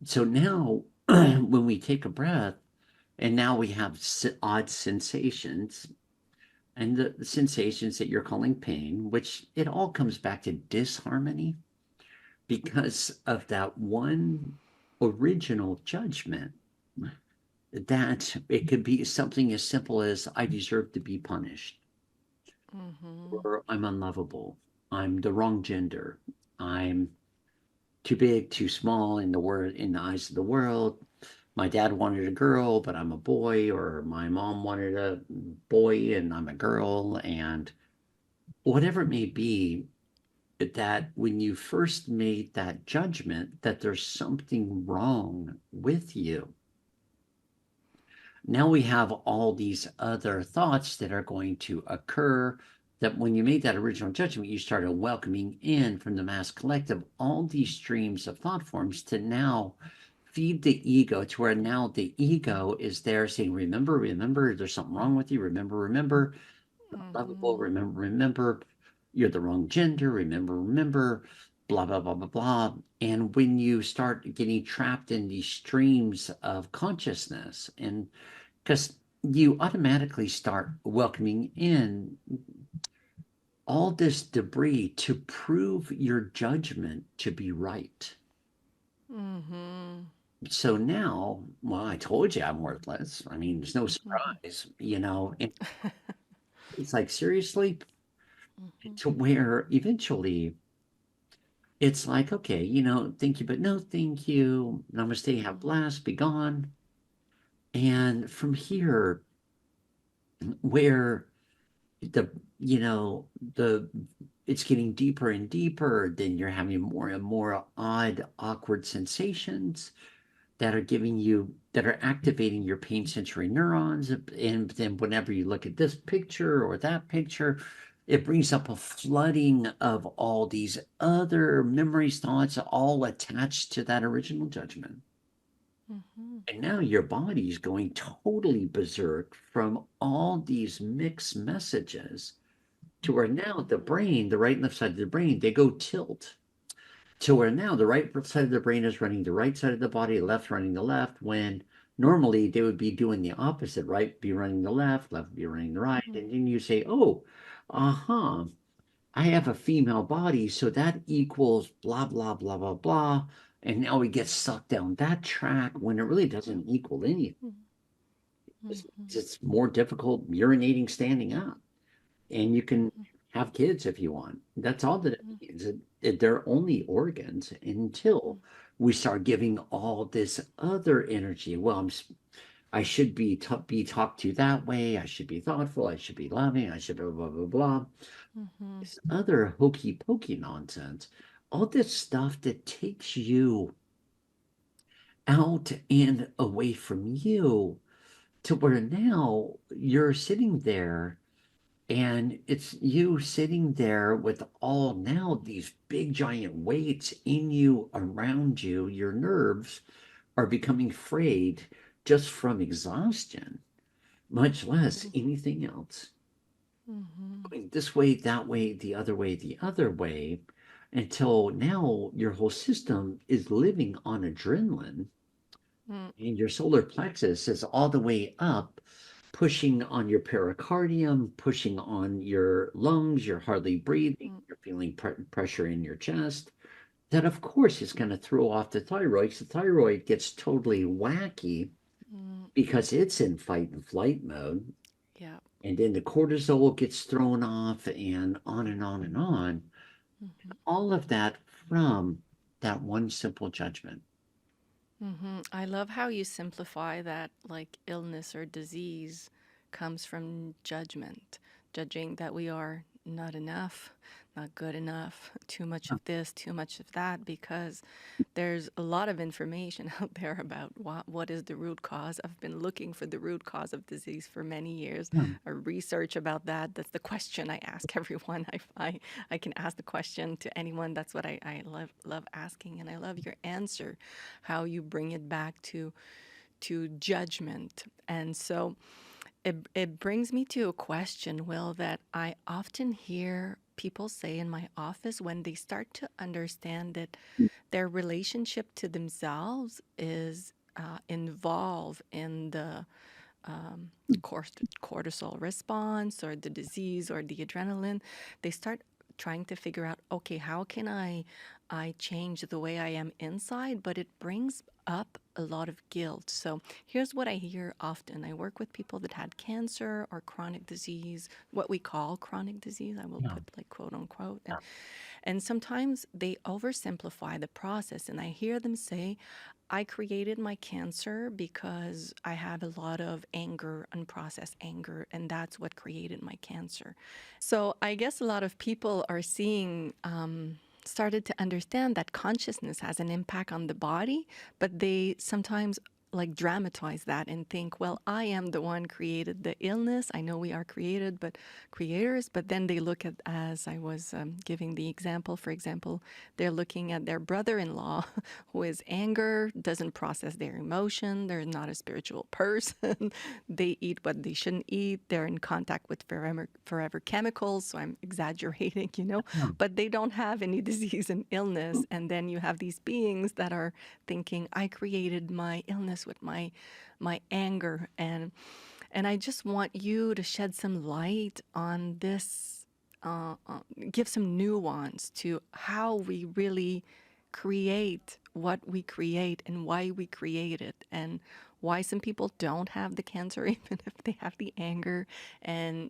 So now, when we take a breath, and now we have odd sensations, and the sensations that you're calling pain, which it all comes back to disharmony because of that one original judgment that it could be something as simple as I deserve to be punished, Mm-hmm. or I'm unlovable, I'm the wrong gender, I'm too big, too small in the eyes of the world. My dad wanted a girl, but I'm a boy, or my mom wanted a boy and I'm a girl, and whatever it may be, that when you first made that judgment that there's something wrong with you, now we have all these other thoughts that are going to occur, that when you made that original judgment, you started welcoming in from the mass collective all these streams of thought forms to now feed the ego, to where now the ego is there saying, remember, remember, there's something wrong with you. Remember, remember, lovable. Mm-hmm. Remember, remember, you're the wrong gender. Remember, remember, blah, blah, blah, blah, blah. And when you start getting trapped in these streams of consciousness, and because you automatically start welcoming in all this debris to prove your judgment to be right. Mm-hmm. So now, well, I told you I'm worthless. I mean, there's no Mm-hmm. surprise, you know. And it's like, seriously, Mm-hmm. to where eventually it's like, okay, thank you, but no thank you. Namaste, have blessed, be gone. And from here, where the you know the it's getting deeper and deeper, then you're having more and more odd, awkward sensations that are activating your pain sensory neurons. And then whenever you look at this picture or that picture, it brings up a flooding of all these other memories, thoughts, all attached to that original judgment. Mm-hmm. And now your body's going totally berserk from all these mixed messages, to where now the brain, the right and left side of the brain, they go tilt, to where now the right side of the brain is running the right side of the body, left running the left, when normally they would be doing the opposite, right? Be running the left, left be running the right. And then you say, oh, uh-huh, I have a female body, so that equals blah, blah, blah, blah, blah. And now we get sucked down that track when it really doesn't equal anything. Mm-hmm. It's more difficult urinating standing up. And you can Mm-hmm. have kids if you want. That's all that it means. They're only organs until we start giving all this other energy. Well, I should be talked to that way. I should be thoughtful. I should be loving. I should blah blah blah blah. Mm-hmm. This other hokey pokey nonsense. All this stuff that takes you out and away from you, to where now you're sitting there, and it's you sitting there with all now these big giant weights in you, around you. Your nerves are becoming frayed just from exhaustion, much less anything else. Mm-hmm. Going this way, that way, the other way, until now your whole system is living on adrenaline, Mm-hmm. and your solar plexus is all the way up, pushing on your pericardium, pushing on your lungs. You're hardly breathing. You're feeling pressure in your chest. That, of course, is going to throw off the thyroid. The thyroid gets totally wacky Mm-hmm. because it's in fight and flight mode. Yeah. And then the cortisol gets thrown off, and on and on and on. Mm-hmm. All of that from that one simple judgment. Mm-hmm. I love how you simplify that, like illness or disease comes from judgment, judging that we are not enough, not good enough, too much of this, too much of that, because there's a lot of information out there about what is the root cause. I've been looking for the root cause of disease for many years. Yeah. I research about that. That's the question I ask everyone. I can ask the question to anyone. That's what I love asking, and I love your answer, how you bring it back to judgment. And so it brings me to a question, Will, that I often hear people say in my office when they start to understand that their relationship to themselves is involved in the cortisol response or the disease or the adrenaline, they start trying to figure out, okay, how can I change the way I am inside, but it brings up a lot of guilt. So here's what I hear often. I work with people that had cancer or chronic disease, what we call chronic disease. I will Yeah. put like quote unquote. And sometimes they oversimplify the process, and I hear them say, I created my cancer because I have a lot of anger, unprocessed anger, and that's what created my cancer. So I guess a lot of people are seeing, started to understand that consciousness has an impact on the body, but they sometimes like dramatize that and think, well, I am the one created the illness. I know we are created, but creators. But then they look at, as I was giving the example, for example, they're looking at their brother-in-law who is anger, doesn't process their emotion. They're not a spiritual person. They eat what they shouldn't eat. They're in contact with forever chemicals. So I'm exaggerating, Yeah. but they don't have any disease and illness. And then you have these beings that are thinking, I created my illness with my anger. And I just want you to shed some light on this, give some nuance to how we really create what we create and why we create it, and why some people don't have the cancer even if they have the anger. And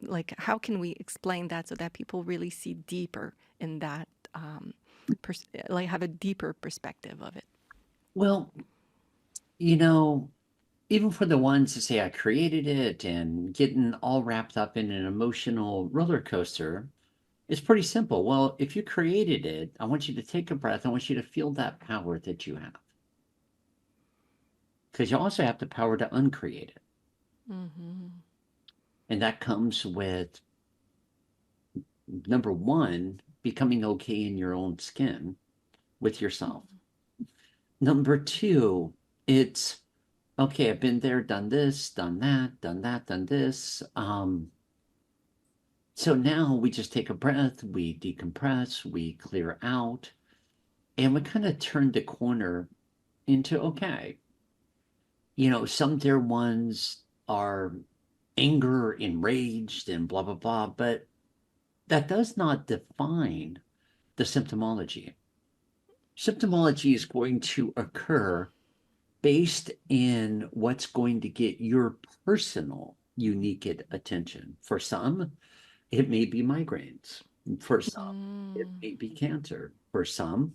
like, how can we explain that so that people really see deeper in that, like have a deeper perspective of it. Well, you know, even for the ones that say I created it and getting all wrapped up in an emotional roller coaster, it's pretty simple. Well, if you created it, I want you to take a breath. I want you to feel that power that you have. Because you also have the power to uncreate it. Mm-hmm. And that comes with number one, becoming okay in your own skin with yourself. Number two, it's okay, I've been there, done this, done that, done that, done this. So now we just take a breath, we decompress, we clear out, and we kind of turn the corner into okay. Some dear ones are anger, enraged, and blah, blah, blah, but that does not define the symptomology. Symptomology is going to occur based in what's going to get your personal unique attention. For some, it may be migraines. For some, it Mm. may be cancer. For some,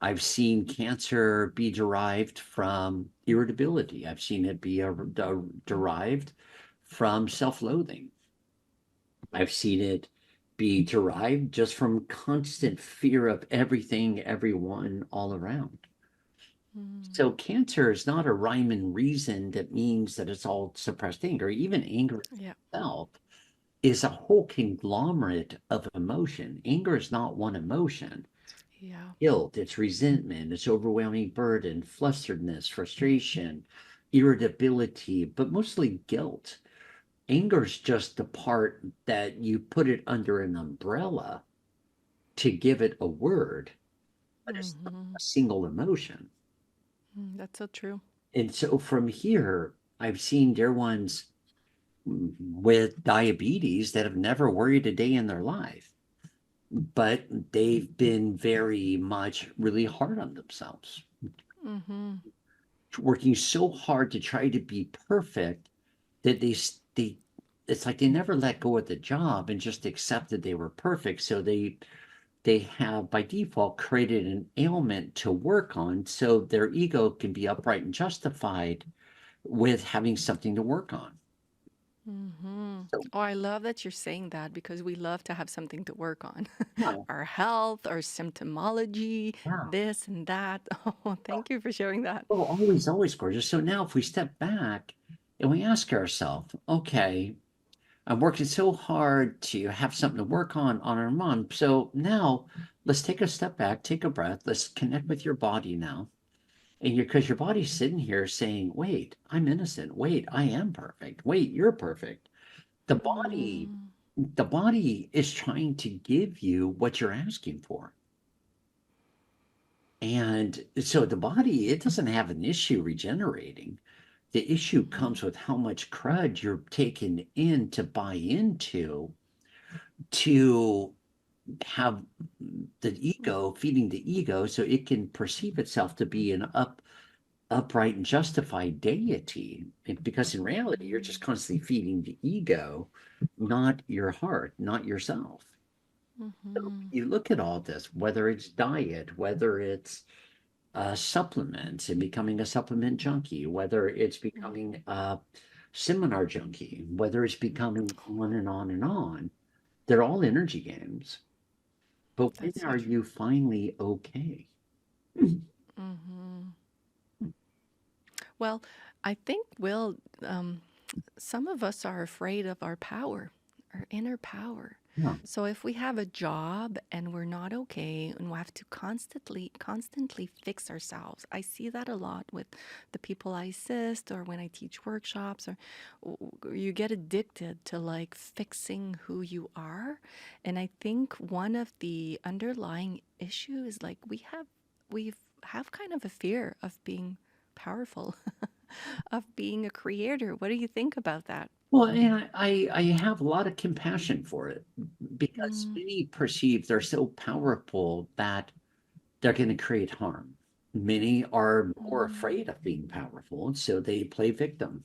I've seen cancer be derived from irritability. I've seen it be derived from self-loathing. I've seen it be derived just from constant fear of everything, everyone, all around. Mm. So cancer is not a rhyme and reason that means that it's all suppressed anger. Even anger Yeah. itself is a whole conglomerate of emotion. Anger is not one emotion. Yeah. Guilt, it's resentment, it's overwhelming burden, flusteredness, frustration, irritability, but mostly guilt. Anger is just the part that you put it under an umbrella to give it a word, but it's not Mm-hmm. a single emotion. That's so true. And so from here, I've seen dear ones with diabetes that have never worried a day in their life, but they've been very much really hard on themselves, Mm-hmm. working so hard to try to be perfect that they it's like they never let go of the job and just accepted they were perfect. So they have by default created an ailment to work on so their ego can be upright and justified with having something to work on. Mm-hmm. So Oh, I love that you're saying that because we love to have something to work on. yeah, Our health, our symptomology, yeah. this and that. Oh, thank you for sharing that. Oh, always, always gorgeous. So now if we step back and we ask ourselves, okay, I'm working so hard to have something to work on our mom. So now let's take a step back, take a breath, let's connect with your body now. And you're because your body's sitting here saying, wait, I'm innocent. Wait, I am perfect. Wait, you're perfect. The body, Mm. the body is trying to give you what you're asking for. And so the body, it doesn't have an issue regenerating. The issue comes with how much crud you're taking in to buy into to have the ego feeding the ego so it can perceive itself to be an upright and justified deity. Because in reality, you're just constantly feeding the ego, not your heart, not yourself. So Mm-hmm. you look at all this, whether it's diet, whether it's supplements and becoming a supplement junkie, whether it's becoming a seminar junkie, whether it's becoming on and on and on, they're all energy games. But when That's so are true. you finally okay? Mm-hmm. Well, I think, Will, um, some of us are afraid of our power, our inner power. Yeah. So if we have a job and we're not okay and we have to constantly fix ourselves. I see that a lot with the people I assist or when I teach workshops or you get addicted to like fixing who you are. And I think one of the underlying issues is like we have kind of a fear of being powerful, of being a creator. What do you think about that? Well, and I have a lot of compassion for it because Mm, many perceive they're so powerful that they're going to create harm. Many are more mm, afraid of being powerful, and so they play victim.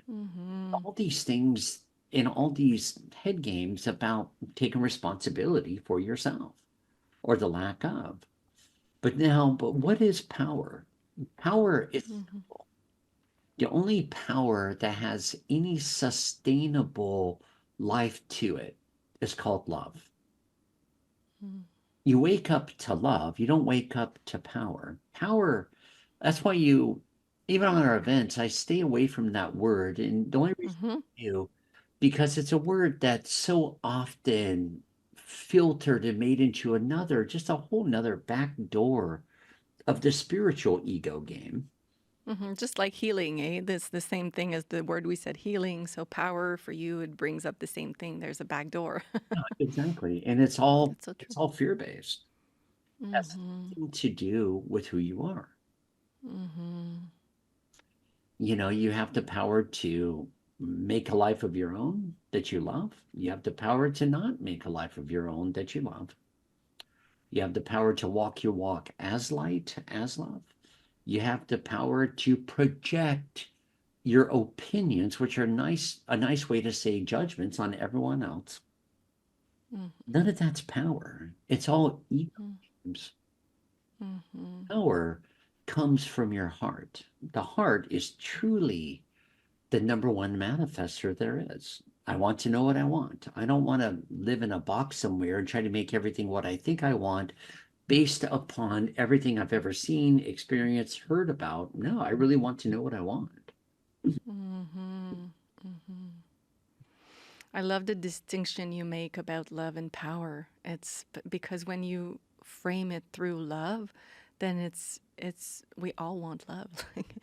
mm-hmm, All these things in all these head games about taking responsibility for yourself or the lack of. But what is power? Power is mm-hmm, the only power that has any sustainable life to it is called love. You wake up to love, you don't wake up to power. Power, that's why even on our events, I stay away from that word. And the only reason mm-hmm, I do, because it's a word that's so often filtered and made into just a whole nother back door of the spiritual ego game. mm-hmm. Just like healing, eh? That's the same thing as the word we said, healing. So power for you, it brings up the same thing. There's a back door. Yeah, exactly. And That's so true. it's all fear-based. Has Mm-hmm, nothing to do with who you are. mm-hmm, You have the power to make a life of your own that you love. You have the power to not make a life of your own that you love. You have the power to walk your walk as light, as love. You have the power to project your opinions, which are a nice way to say judgments on everyone else. None of that's power. It's all ego games. mm-hmm, Power comes from your heart. The heart is truly the number one manifester there is. I want to know what I want. I don't want to live in a box somewhere and try to make everything what I think I want based upon everything I've ever seen, experienced, heard about. No, I really want to know what I want. mm-hmm, mm-hmm. I love the distinction you make about love and power. Because when you frame it through love, then it's we all want love. Like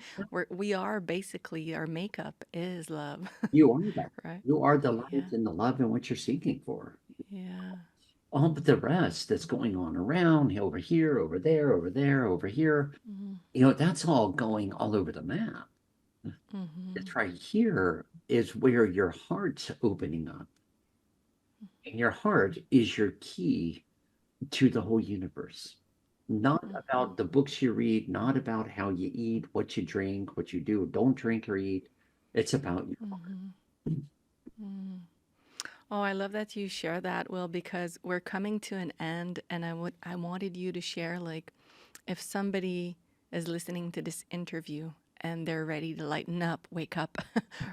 we are basically our makeup is love, You are that. right? You are the Yeah, light and the love and what you're seeking for. yeah. All but the rest that's going on around, over here, over there, over there, over here, Mm-hmm, that's all going all over the map. mm-hmm, It's right here is where your heart's opening up. And your heart is your key to the whole universe. Not mm-hmm, about the books you read, not about how you eat, what you drink, what you do, don't drink or eat. It's about your heart. mm-hmm, mm. Oh, I love that you share that, Will, because we're coming to an end, and I wanted you to share like if somebody is listening to this interview and they're ready to lighten up, wake up,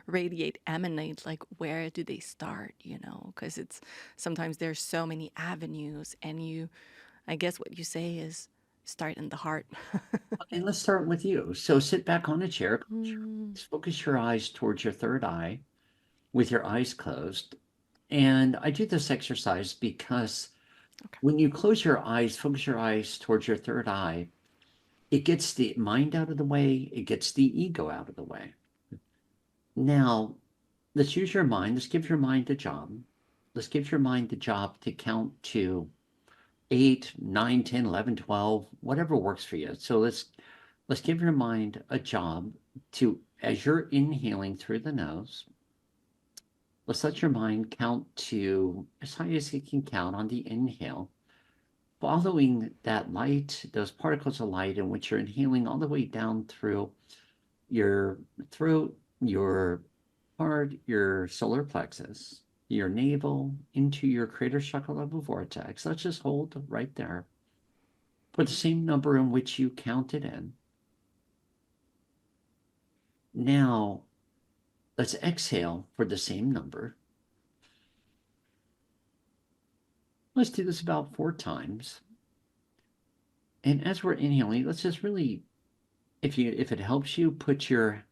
radiate, emanate, like where do they start, you know? Because it's sometimes there's so many avenues, and I guess what you say is start in the heart. And let's start with you. So sit back on a chair, Mm, focus your eyes towards your third eye with your eyes closed. And I do this exercise because okay. when you close your eyes, focus your eyes towards your third eye, it gets the mind out of the way, it gets the ego out of the way. Now, let's use your mind. Let's give your mind a job. Let's give your mind the job to count to 8, 9, 10, 11, 12, whatever works for you. So let's give your mind a job to as you're inhaling through the nose, let's let your mind count to as high as it can count on the inhale, following that light, those particles of light in which you're inhaling all the way down through your throat, your heart, your solar plexus, your navel, into your crater chakra level vortex. Let's just hold right there for the same number in which you counted in. Now, let's exhale for the same number. Let's do this about 4 times. And as we're inhaling, let's just really, if it helps you, put your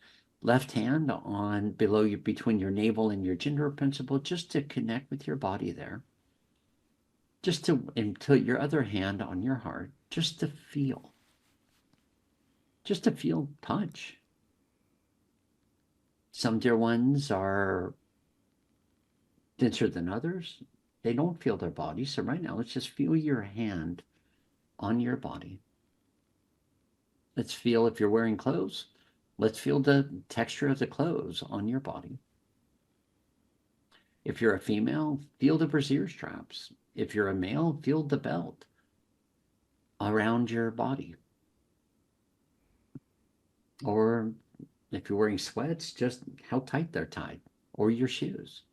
left hand on below you, between your navel and your gender principle, just to connect with your body there. Just to, and put your other hand on your heart, just to feel touch. Some dear ones are denser than others. They don't feel their body. So right now, let's just feel your hand on your body. Let's feel, if you're wearing clothes, let's feel the texture of the clothes on your body. If you're a female, feel the brassiere straps. If you're a male, feel the belt around your body. Or if you're wearing sweats, just how tight they're tied, or your shoes.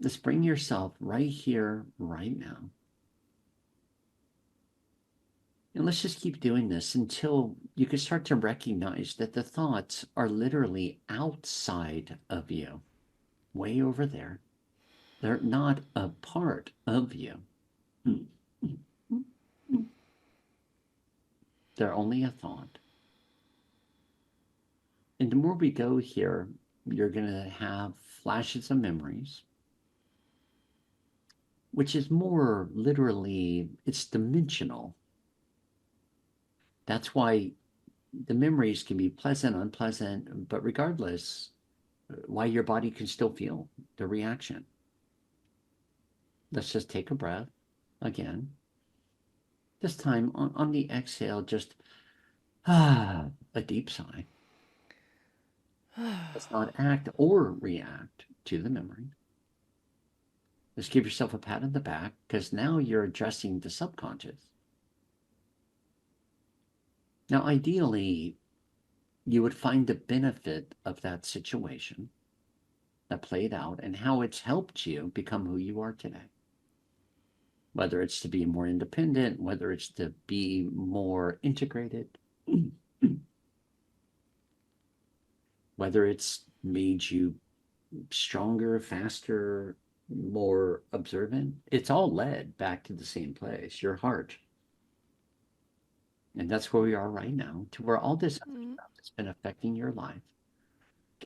Just bring yourself right here, right now. And let's just keep doing this until you can start to recognize that the thoughts are literally outside of you, way over there. They're not a part of you. They're only a thought. And the more we go here, you're going to have flashes of memories, which is more literally, it's dimensional. That's why the memories can be pleasant, unpleasant, but regardless, why your body can still feel the reaction. Let's just take a breath again. This time on the exhale, just a deep sigh. Let's not act or react to the memory. Just give yourself a pat on the back, because now you're addressing the subconscious. Now, ideally, you would find the benefit of that situation that played out and how it's helped you become who you are today. Whether it's to be more independent, whether it's to be more integrated, whether it's made you stronger, faster, more observant, it's all led back to the same place, your heart. And that's where we are right now, to where all this other stuff that's been affecting your life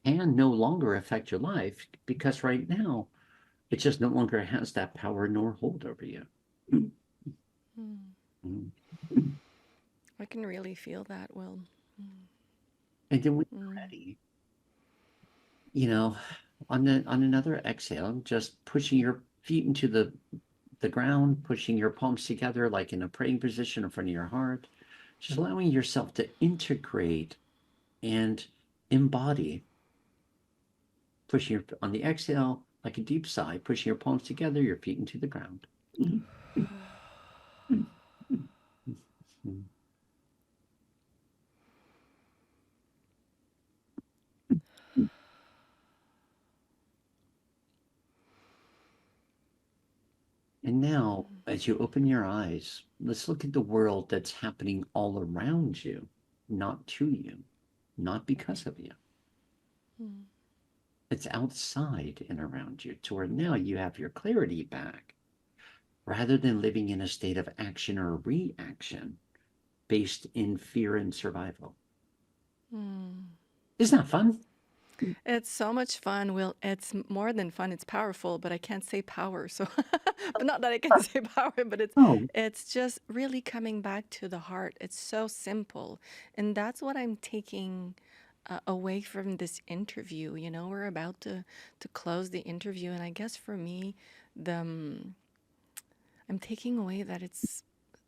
can no longer affect your life, because right now it just no longer has that power nor hold over you. I can really feel that, Will. And then when you're ready, on another exhale, just pushing your feet into the ground, pushing your palms together like in a praying position in front of your heart, just allowing yourself to integrate and embody. Pushing on the exhale, like a deep sigh, pushing your palms together, your feet into the ground. And now, as you open your eyes, let's look at the world that's happening all around you, not to you, not because of you. It's outside and around you, to where now you have your clarity back, rather than living in a state of action or reaction based in fear and survival. Isn't that fun? It's so much fun. Will, it's more than fun. It's powerful, but I can't say power. So, but not that I can say power, but Oh, it's just really coming back to the heart. It's so simple, and that's what I'm taking away from this interview. We're about to close the interview, and I guess for me, I'm taking away that it's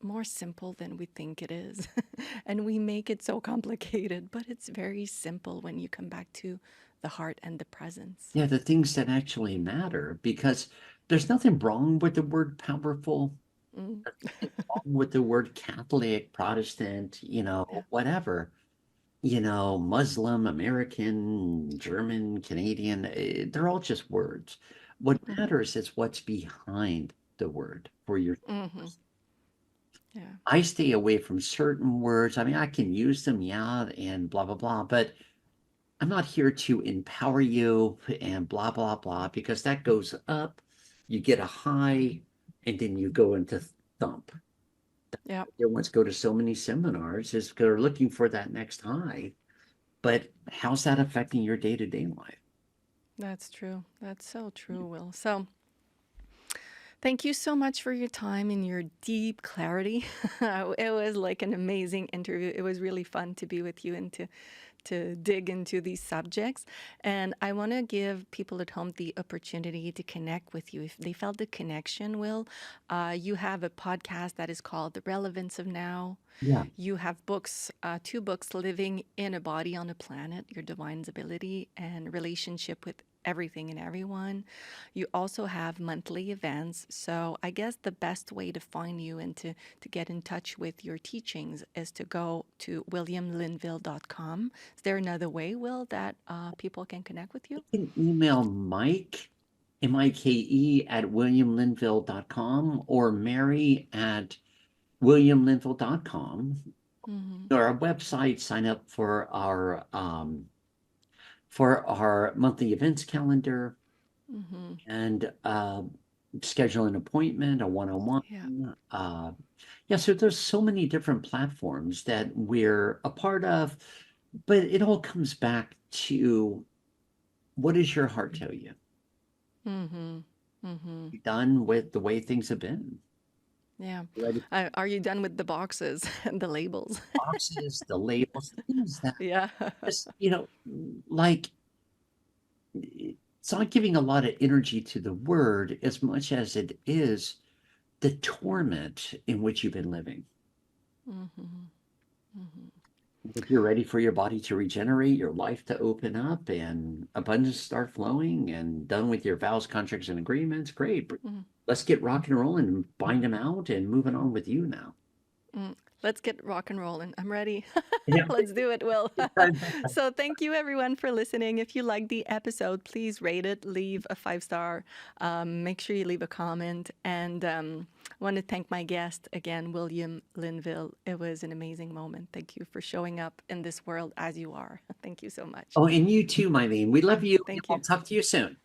more simple than we think it is. And we make it so complicated, but it's very simple when you come back to the heart and the presence. Yeah, the things that actually matter, because there's nothing wrong with the word powerful. Mm, There's nothing wrong with the word Catholic, Protestant, yeah. whatever. Muslim, American, German, Canadian, they're all just words. What Hmm. matters is what's behind the word for your. Hmm. Yeah. I stay away from certain words. I mean, I can use them, yeah, and blah, blah, blah, but I'm not here to empower you and blah, blah, blah, because that goes up, you get a high, and then you go into thump. Yeah. Everyone's go to so many seminars is they're looking for that next high. But how's that affecting your day-to-day life? That's true. That's so true, Will. So, thank you so much for your time and your deep clarity. It was like an amazing interview. It was really fun to be with you and to dig into these subjects. And I want to give people at home the opportunity to connect with you. If they felt the connection, Will, you have a podcast that is called The Relevance of Now. Yeah. You have books, two books, Living in a Body on a Planet, Your Divine's Ability, and Relationship with Everything and Everyone. You also have monthly events. So I guess the best way to find you and to get in touch with your teachings is to go to williamlinville.com. Is there another way, Will, that people can connect with you? You can email Mike, Mike, at williamlinville.com or Mary at williamlinville.com. Mm-hmm. Or our website, sign up for our monthly events calendar Mm-hmm. and schedule an appointment, a Yeah. one-on-one. Yeah, so there's so many different platforms that we're a part of, but it all comes back to what does your heart tell you? Mm-hmm. Mm-hmm. You done with the way things have been? Yeah. Ready for Are you done with the boxes and the labels? the boxes, the labels, the things that Yeah. just, like it's not giving a lot of energy to the word as much as it is the torment in which you've been living. Mm-hmm. Mm-hmm. If you're ready for your body to regenerate, your life to open up, and abundance start flowing, and done with your vows, contracts, and agreements, great. Mm-hmm. Let's get rock and rolling and bind them out and moving on with you now. Mm. Let's get rock and rolling. I'm ready. Yeah. Let's do it, Will. So, thank you everyone for listening. If you liked the episode, please rate it, leave a 5 star, make sure you leave a comment. And want to thank my guest again, William Linville. It was an amazing moment. Thank you for showing up in this world as you are. Thank you so much. Oh, and you too, Mylene. We love you. Thank I'll you. talk to you soon.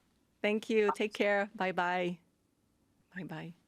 Thank you. Take care. Bye bye. Bye bye.